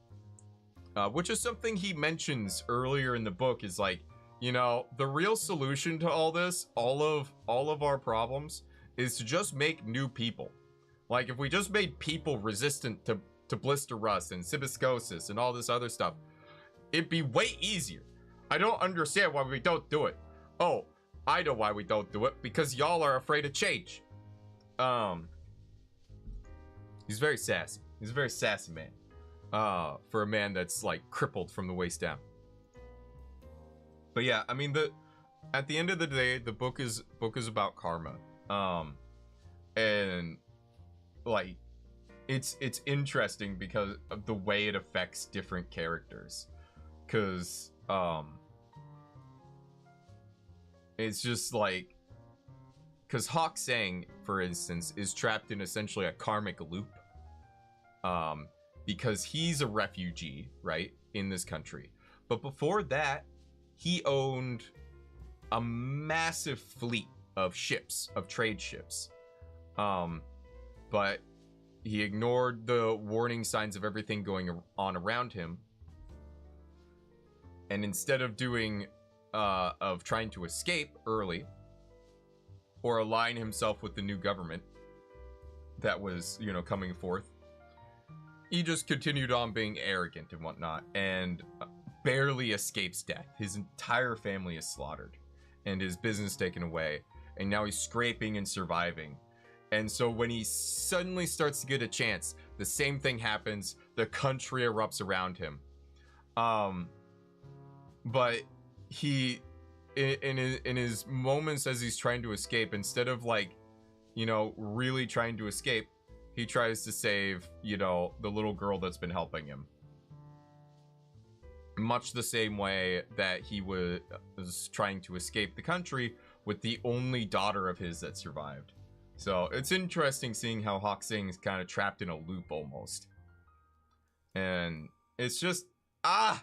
S1: which is something he mentions earlier in the book. Is like, you know, the real solution to all this, all of our problems, is to just make new people. Like, if we just made people resistant to blister rust and cibiscosis and all this other stuff, it'd be way easier. I don't understand why we don't do it. Oh, I know why we don't do it. Because y'all are afraid of change. He's very sassy. He's a very sassy man. For a man that's like crippled from the waist down. But yeah, I mean, at the end of the day, the book is about karma. And like, it's interesting because of the way it affects different characters. Cause it's just like, cause Hawk Sang, for instance, is trapped in essentially a karmic loop. Because he's a refugee, right, in this country. But before that, he owned a massive fleet of ships, of trade ships. But he ignored the warning signs of everything going on around him. And instead of trying to escape early, or align himself with the new government that was, you know, coming forth, he just continued on being arrogant and whatnot, and barely escapes death. His entire family is slaughtered, and his business taken away, and now he's scraping and surviving. And so when he suddenly starts to get a chance, the same thing happens. The country erupts around him. But he, in his moments as he's trying to escape, instead of like, you know, really trying to escape, he tries to save, you know, the little girl that's been helping him. Much the same way that he was trying to escape the country with the only daughter of his that survived. So it's interesting seeing how Hawk Sing is kind of trapped in a loop almost. And it's just, the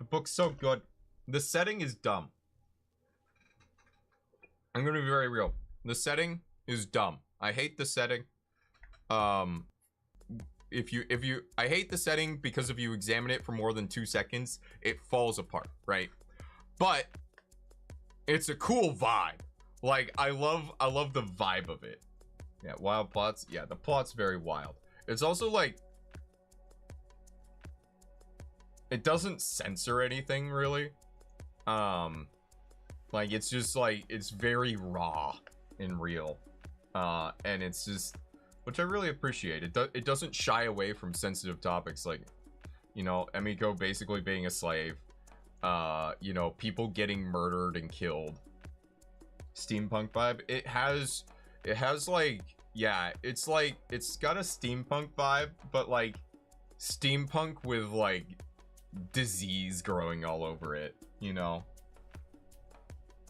S1: book's so good. The setting is dumb. I'm gonna be very real. The setting is dumb. I hate the setting. I hate the setting because if you examine it for more than 2 seconds, it falls apart, right? But it's a cool vibe. Like, I love the vibe of it. Yeah, wild plots. Yeah, the plot's very wild. It's also like, it doesn't censor anything really. Like, it's just like, it's very raw and real. And it's just, which I really appreciate. It doesn't shy away from sensitive topics like, you know, Emiko basically being a slave, you know, people getting murdered and killed. Steampunk vibe. It has like, yeah, it's like, it's got a steampunk vibe, but like steampunk with like disease growing all over it, you know.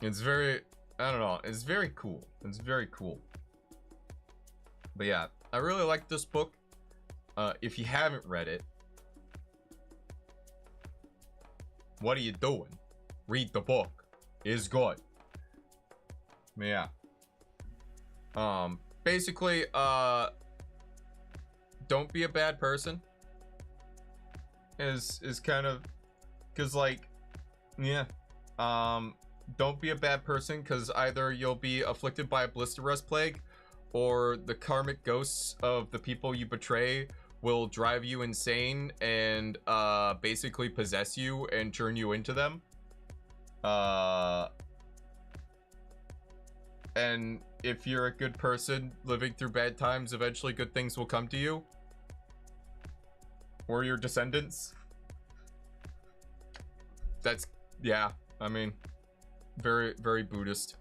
S1: It's very, I don't know, it's very cool. It's very cool. But yeah, I really like this book. If you haven't read it, what are you doing? Read the book. is good. Yeah. Basically, don't be a bad person. Is kind of, cause like, yeah. Don't be a bad person, because either you'll be afflicted by a blisterous plague, or the karmic ghosts of the people you betray will drive you insane and basically possess you and turn you into them. And if you're a good person living through bad times, eventually good things will come to you. Or your descendants. That's, yeah, I mean, very, very Buddhist.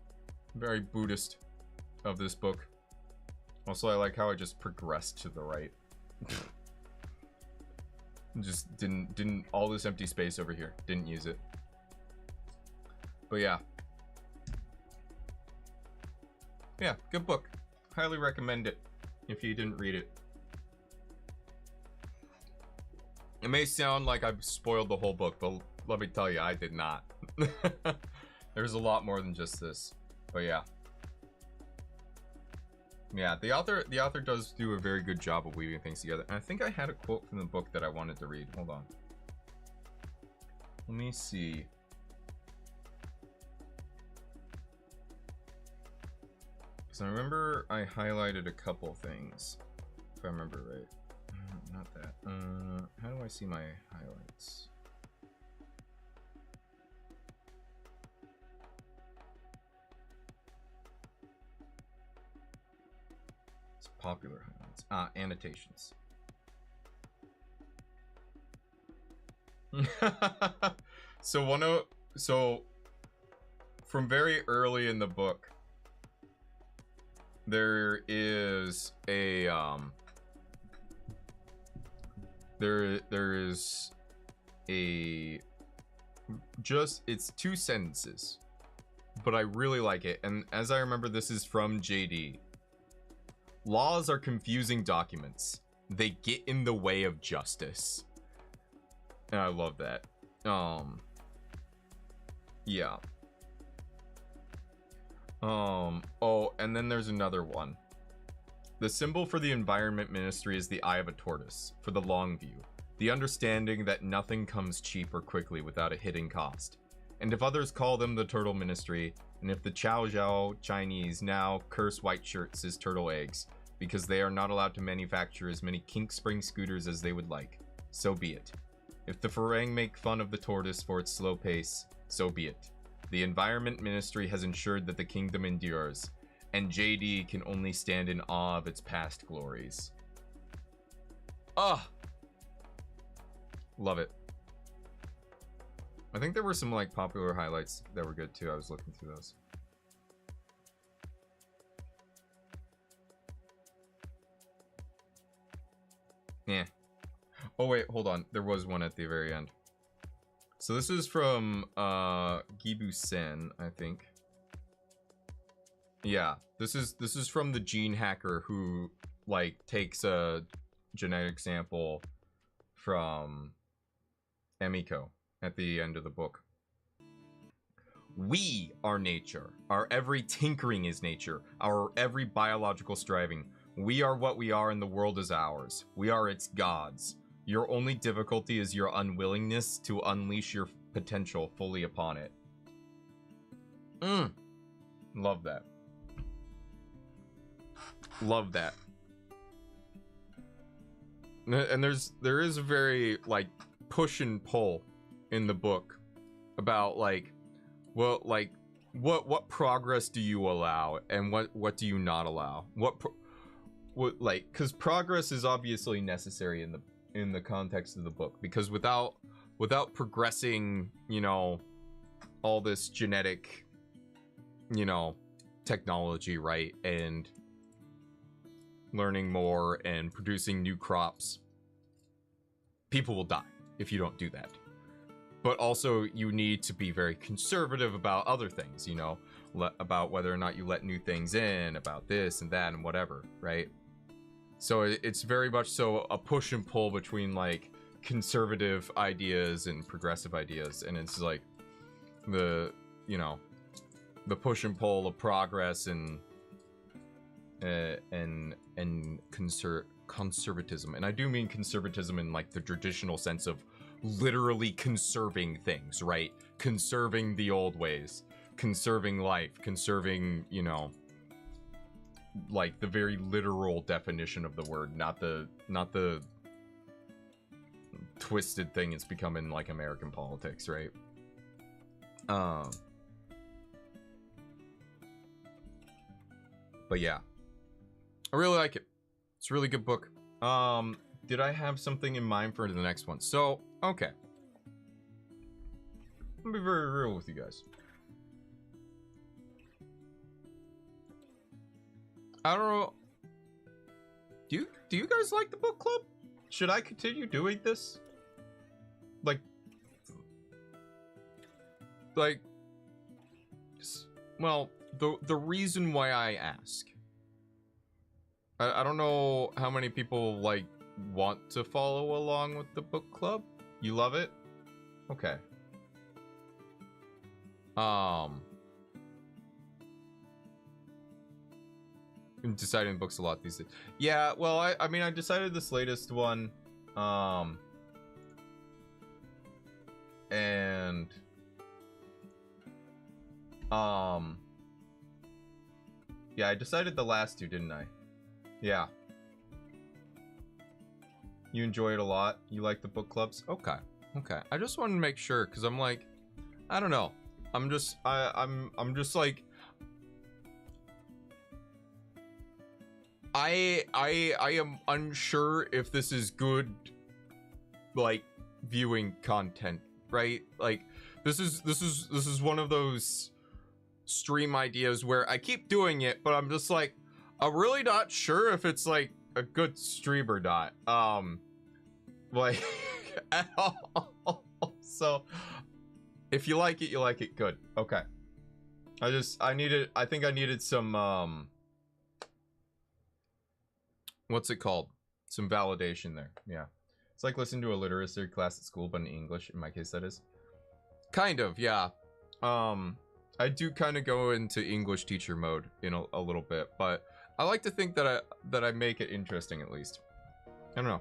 S1: Very Buddhist of this book. Also, I like how I just progressed to the right. Just didn't all this empty space over here. Didn't use it. But yeah. Yeah, good book. Highly recommend it if you didn't read it. It may sound like I've spoiled the whole book, but let me tell you, I did not. There's a lot more than just this. But yeah. Yeah, the author does do a very good job of weaving things together. And I think I had a quote from the book that I wanted to read. Hold on. Let me see. Because I remember I highlighted a couple things, if I remember right. Not that. How do I see my highlights? It's popular highlights. Annotations. So from very early in the book, there is a there is a it's 2 sentences, but I really like it. And as I remember, this is from JD. Laws are confusing documents. They get in the way of justice. And I love that. Yeah. Oh, and then there's another one. The symbol for the Environment Ministry is the eye of a tortoise, for the long view. The understanding that nothing comes cheap or quickly without a hidden cost. And if others call them the Turtle Ministry, and if the Chow Zhao Chinese now curse white shirts as turtle eggs, because they are not allowed to manufacture as many kink spring scooters as they would like, so be it. If the Farang make fun of the tortoise for its slow pace, so be it. The Environment Ministry has ensured that the kingdom endures, and JD can only stand in awe of its past glories. Ah! Love it. I think there were some like popular highlights that were good too. I was looking through those. Yeah. Oh wait, hold on. There was one at the very end. So this is from Gibu Sen, I think. Yeah, this is from the gene hacker who like takes a genetic sample from Emiko at the end of the book. We are nature. Our every tinkering is nature. Our every biological striving. We are what we are and the world is ours. We are its gods. Your only difficulty is your unwillingness to unleash your potential fully upon it. Love that. Love that. And there is a very like push and pull in the book about like, well, like what progress do you allow and what do you not allow? What like, because progress is obviously necessary in the context of the book, because without progressing, you know, all this genetic, you know, technology, right, and learning more and producing new crops, people will die if you don't do that. But also you need to be very conservative about other things, you know, about whether or not you let new things in, about this and that and whatever, right? So it's very much so a push and pull between like conservative ideas and progressive ideas, and it's like the, you know, the push and pull of progress and conservatism. And I do mean conservatism in like the traditional sense of literally conserving things, right? Conserving the old ways, conserving life, conserving, you know, like the very literal definition of the word, not the twisted thing it's become in like American politics, right? But yeah, I really like it. It's a really good book. Did I have something in mind for the next one? So, okay. I'll be very real with you guys. I don't know. Do you guys like the book club? Should I continue doing this? Like, well, the reason why I ask. I don't know how many people, like, want to follow along with the book club. You love it? Okay. I'm deciding books a lot these days. Yeah, well, I mean, I decided this latest one. Yeah, I decided the last two, didn't I? Yeah. You enjoy it a lot? You like the book clubs? Okay. Okay. I just wanted to make sure, because I'm like, I don't know. I'm just like, I am unsure if this is good, like, viewing content, right? Like, this is one of those stream ideas where I keep doing it, but I'm just like, I'm really not sure if it's like a good stream or not. Like at all. So if you like it, you like it. Good. Okay. I think I needed some what's it called? Some validation there. Yeah. It's like listening to a literacy class at school, but in English. In my case, that is. Kind of, yeah. I do kind of go into English teacher mode in a little bit, but I like to think that I make it interesting at least. I don't know.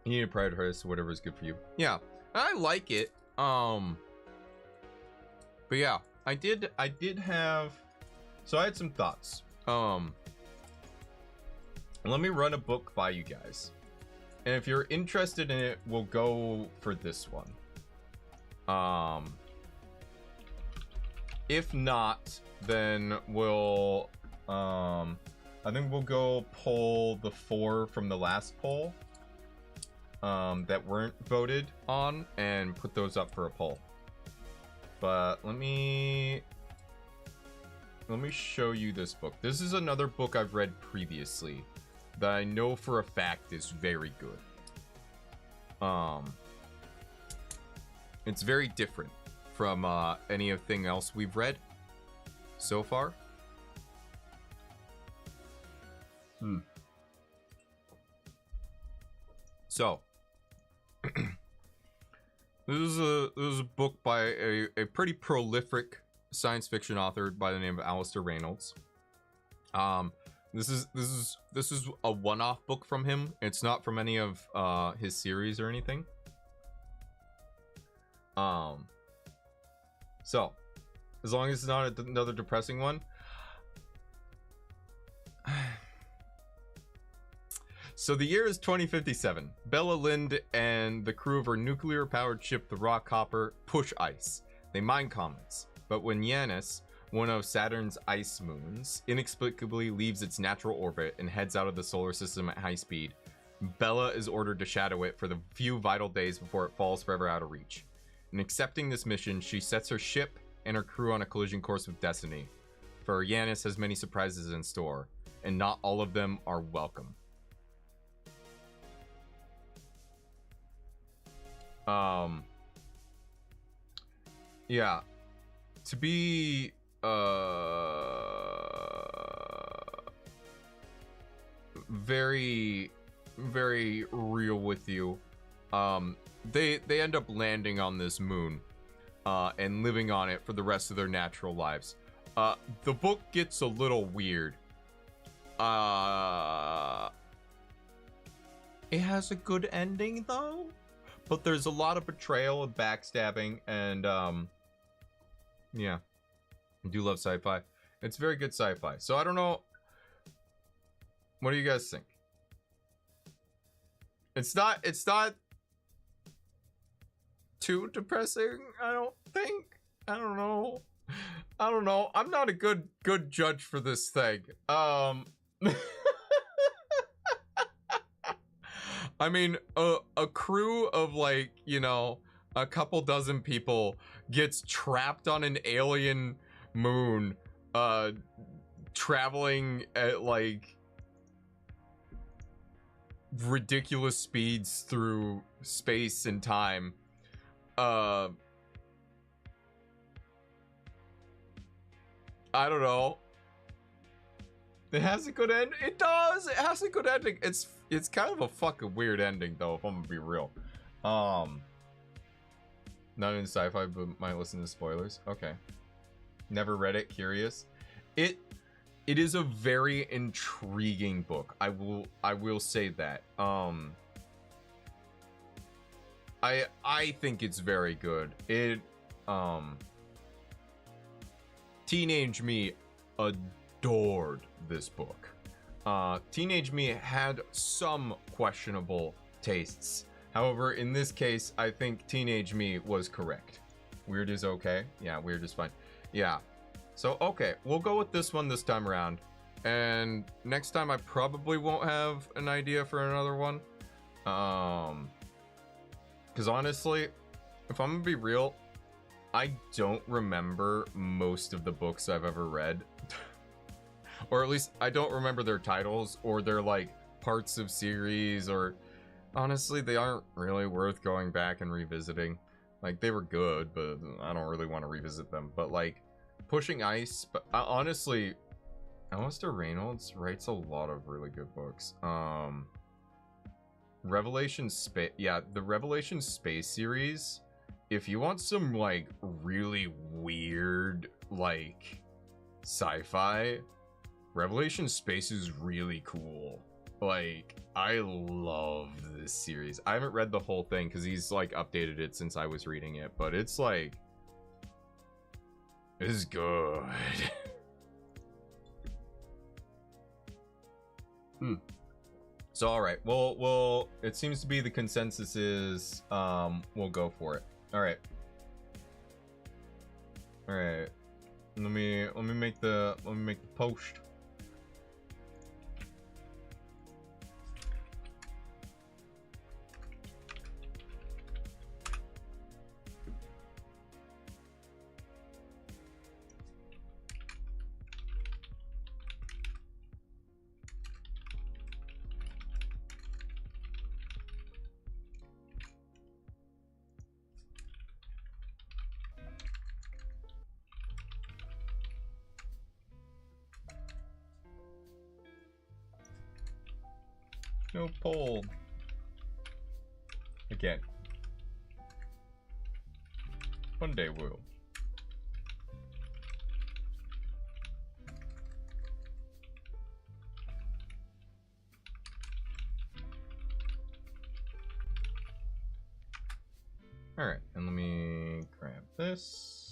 S1: You need to prioritize whatever is good for you. Yeah, I like it. But yeah, I did have. So I had some thoughts. Let me run a book by you guys, and if you're interested in it, we'll go for this one. If not, then we'll I think we'll go pull the 4 from the last poll that weren't voted on and put those up for a poll. But let me show you this book. This is another book I've read previously that I know for a fact is very good. It's very different from anything else we've read so far. So, this is a book by a pretty prolific science fiction author by the name of Alistair Reynolds. This is a one-off book from him. It's not from any of his series or anything. So, as long as it's not another depressing one. So the year is 2057. Bella Lind and the crew of her nuclear-powered ship, the Rockhopper, push ice. They mine comets. But when Janus, one of Saturn's ice moons, inexplicably leaves its natural orbit and heads out of the solar system at high speed, Bella is ordered to shadow it for the few vital days before it falls forever out of reach. In accepting this mission, she sets her ship and her crew on a collision course with destiny. For Janus has many surprises in store, and not all of them are welcome. Yeah. To be very real with you, they end up landing on this moon, and living on it for the rest of their natural lives. The book gets a little weird. It has a good ending though, but there's a lot of betrayal and backstabbing, and yeah, I do love sci-fi. It's very good sci-fi. So I don't know. What do you guys think? It's not too depressing, I don't think. I don't know. I'm not a good judge for this thing. I mean, a crew of, like, you know, a couple dozen people gets trapped on an alien moon, traveling at, like, ridiculous speeds through space and time. I don't know. It has a good end. It does. It has a good ending. It's kind of a fucking weird ending though, if I'm gonna be real. Not in sci-fi, but might listen to spoilers. Okay. Never read it. Curious. It is a very intriguing book. I will say that. I think it's very good. Teenage me adored this book. Teenage me had some questionable tastes. However, in this case, I think Teenage me was correct. Weird is okay. Yeah, weird is fine. Yeah. So, okay, we'll go with this one this time around. And next time I probably won't have an idea for another one. Because honestly, if I'm gonna be real, I don't remember most of the books I've ever read. Or at least I don't remember their titles or their, like, parts of series, or honestly, they aren't really worth going back and revisiting. Like, they were good, but I don't really want to revisit them. But, like, Pushing Ice, but honestly, Alistair Reynolds writes a lot of really good books. Revelation Space, yeah, the Revelation Space series, if you want some, like, really weird, like, sci-fi, Revelation Space is really cool. Like, I love this series. I haven't read the whole thing because he's, like, updated it since I was reading it, but it's, like, it's good. So, alright, well, it seems to be the consensus is, we'll go for it. Alright. Alright. Let me make the post. No poll. Again. One day we'll. Alright, and let me grab this.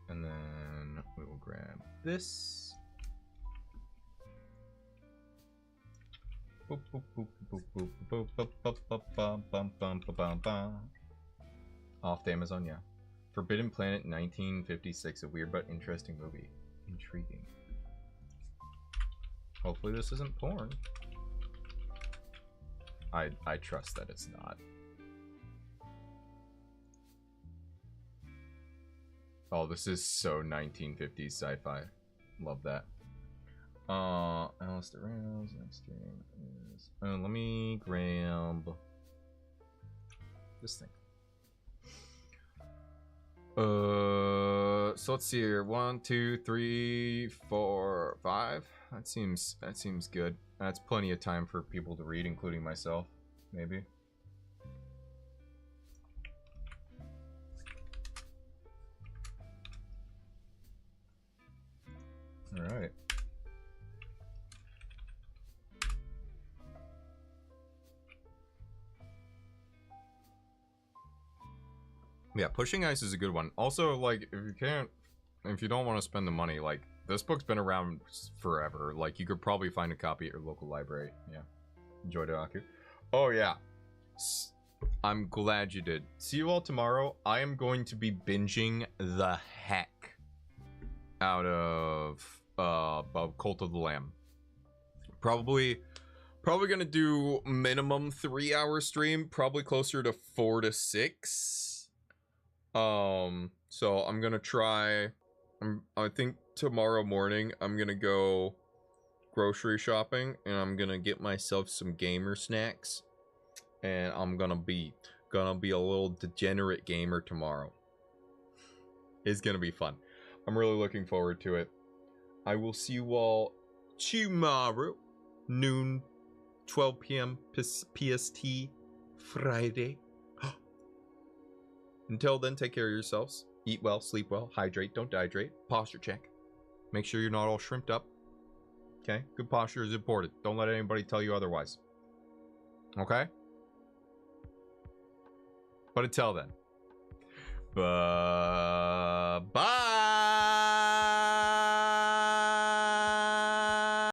S1: And then we will grab this. Boop, boop, boop, boop, boop, boop, boop, boop, boop, bum, bum, bum, bum, bum. Off to Amazon, yeah. Forbidden Planet 1956, a weird but interesting movie. Intriguing. Hopefully this isn't porn. I trust that it's not. Oh, this is so 1950s sci-fi. Love that. Alistair Reynolds, next stream is... let me grab... this thing. So let's see here. 1, 2, 3, 4, 5. That seems good. That's plenty of time for people to read, including myself, maybe. All right. Yeah, Pushing Ice is a good one. Also, like, if you don't want to spend the money, like, this book's been around forever. Like, you could probably find a copy at your local library. Yeah. Enjoy Doku. Oh, yeah. I'm glad you did. See you all tomorrow. I am going to be binging the heck out of Cult of the Lamb. Probably gonna do minimum 3-hour stream. Probably closer to 4 to 6. So I'm gonna try. I think tomorrow morning I'm gonna go grocery shopping and I'm gonna get myself some gamer snacks, and I'm gonna be a little degenerate gamer tomorrow. It's gonna be fun. I'm really looking forward to it. I will see you all tomorrow, noon, 12 p.m. PST, Friday. Until then, take care of yourselves. Eat well, sleep well, hydrate, don't dehydrate. Posture check. Make sure you're not all shrimped up. Okay? Good posture is important. Don't let anybody tell you otherwise. Okay? But until then, bye.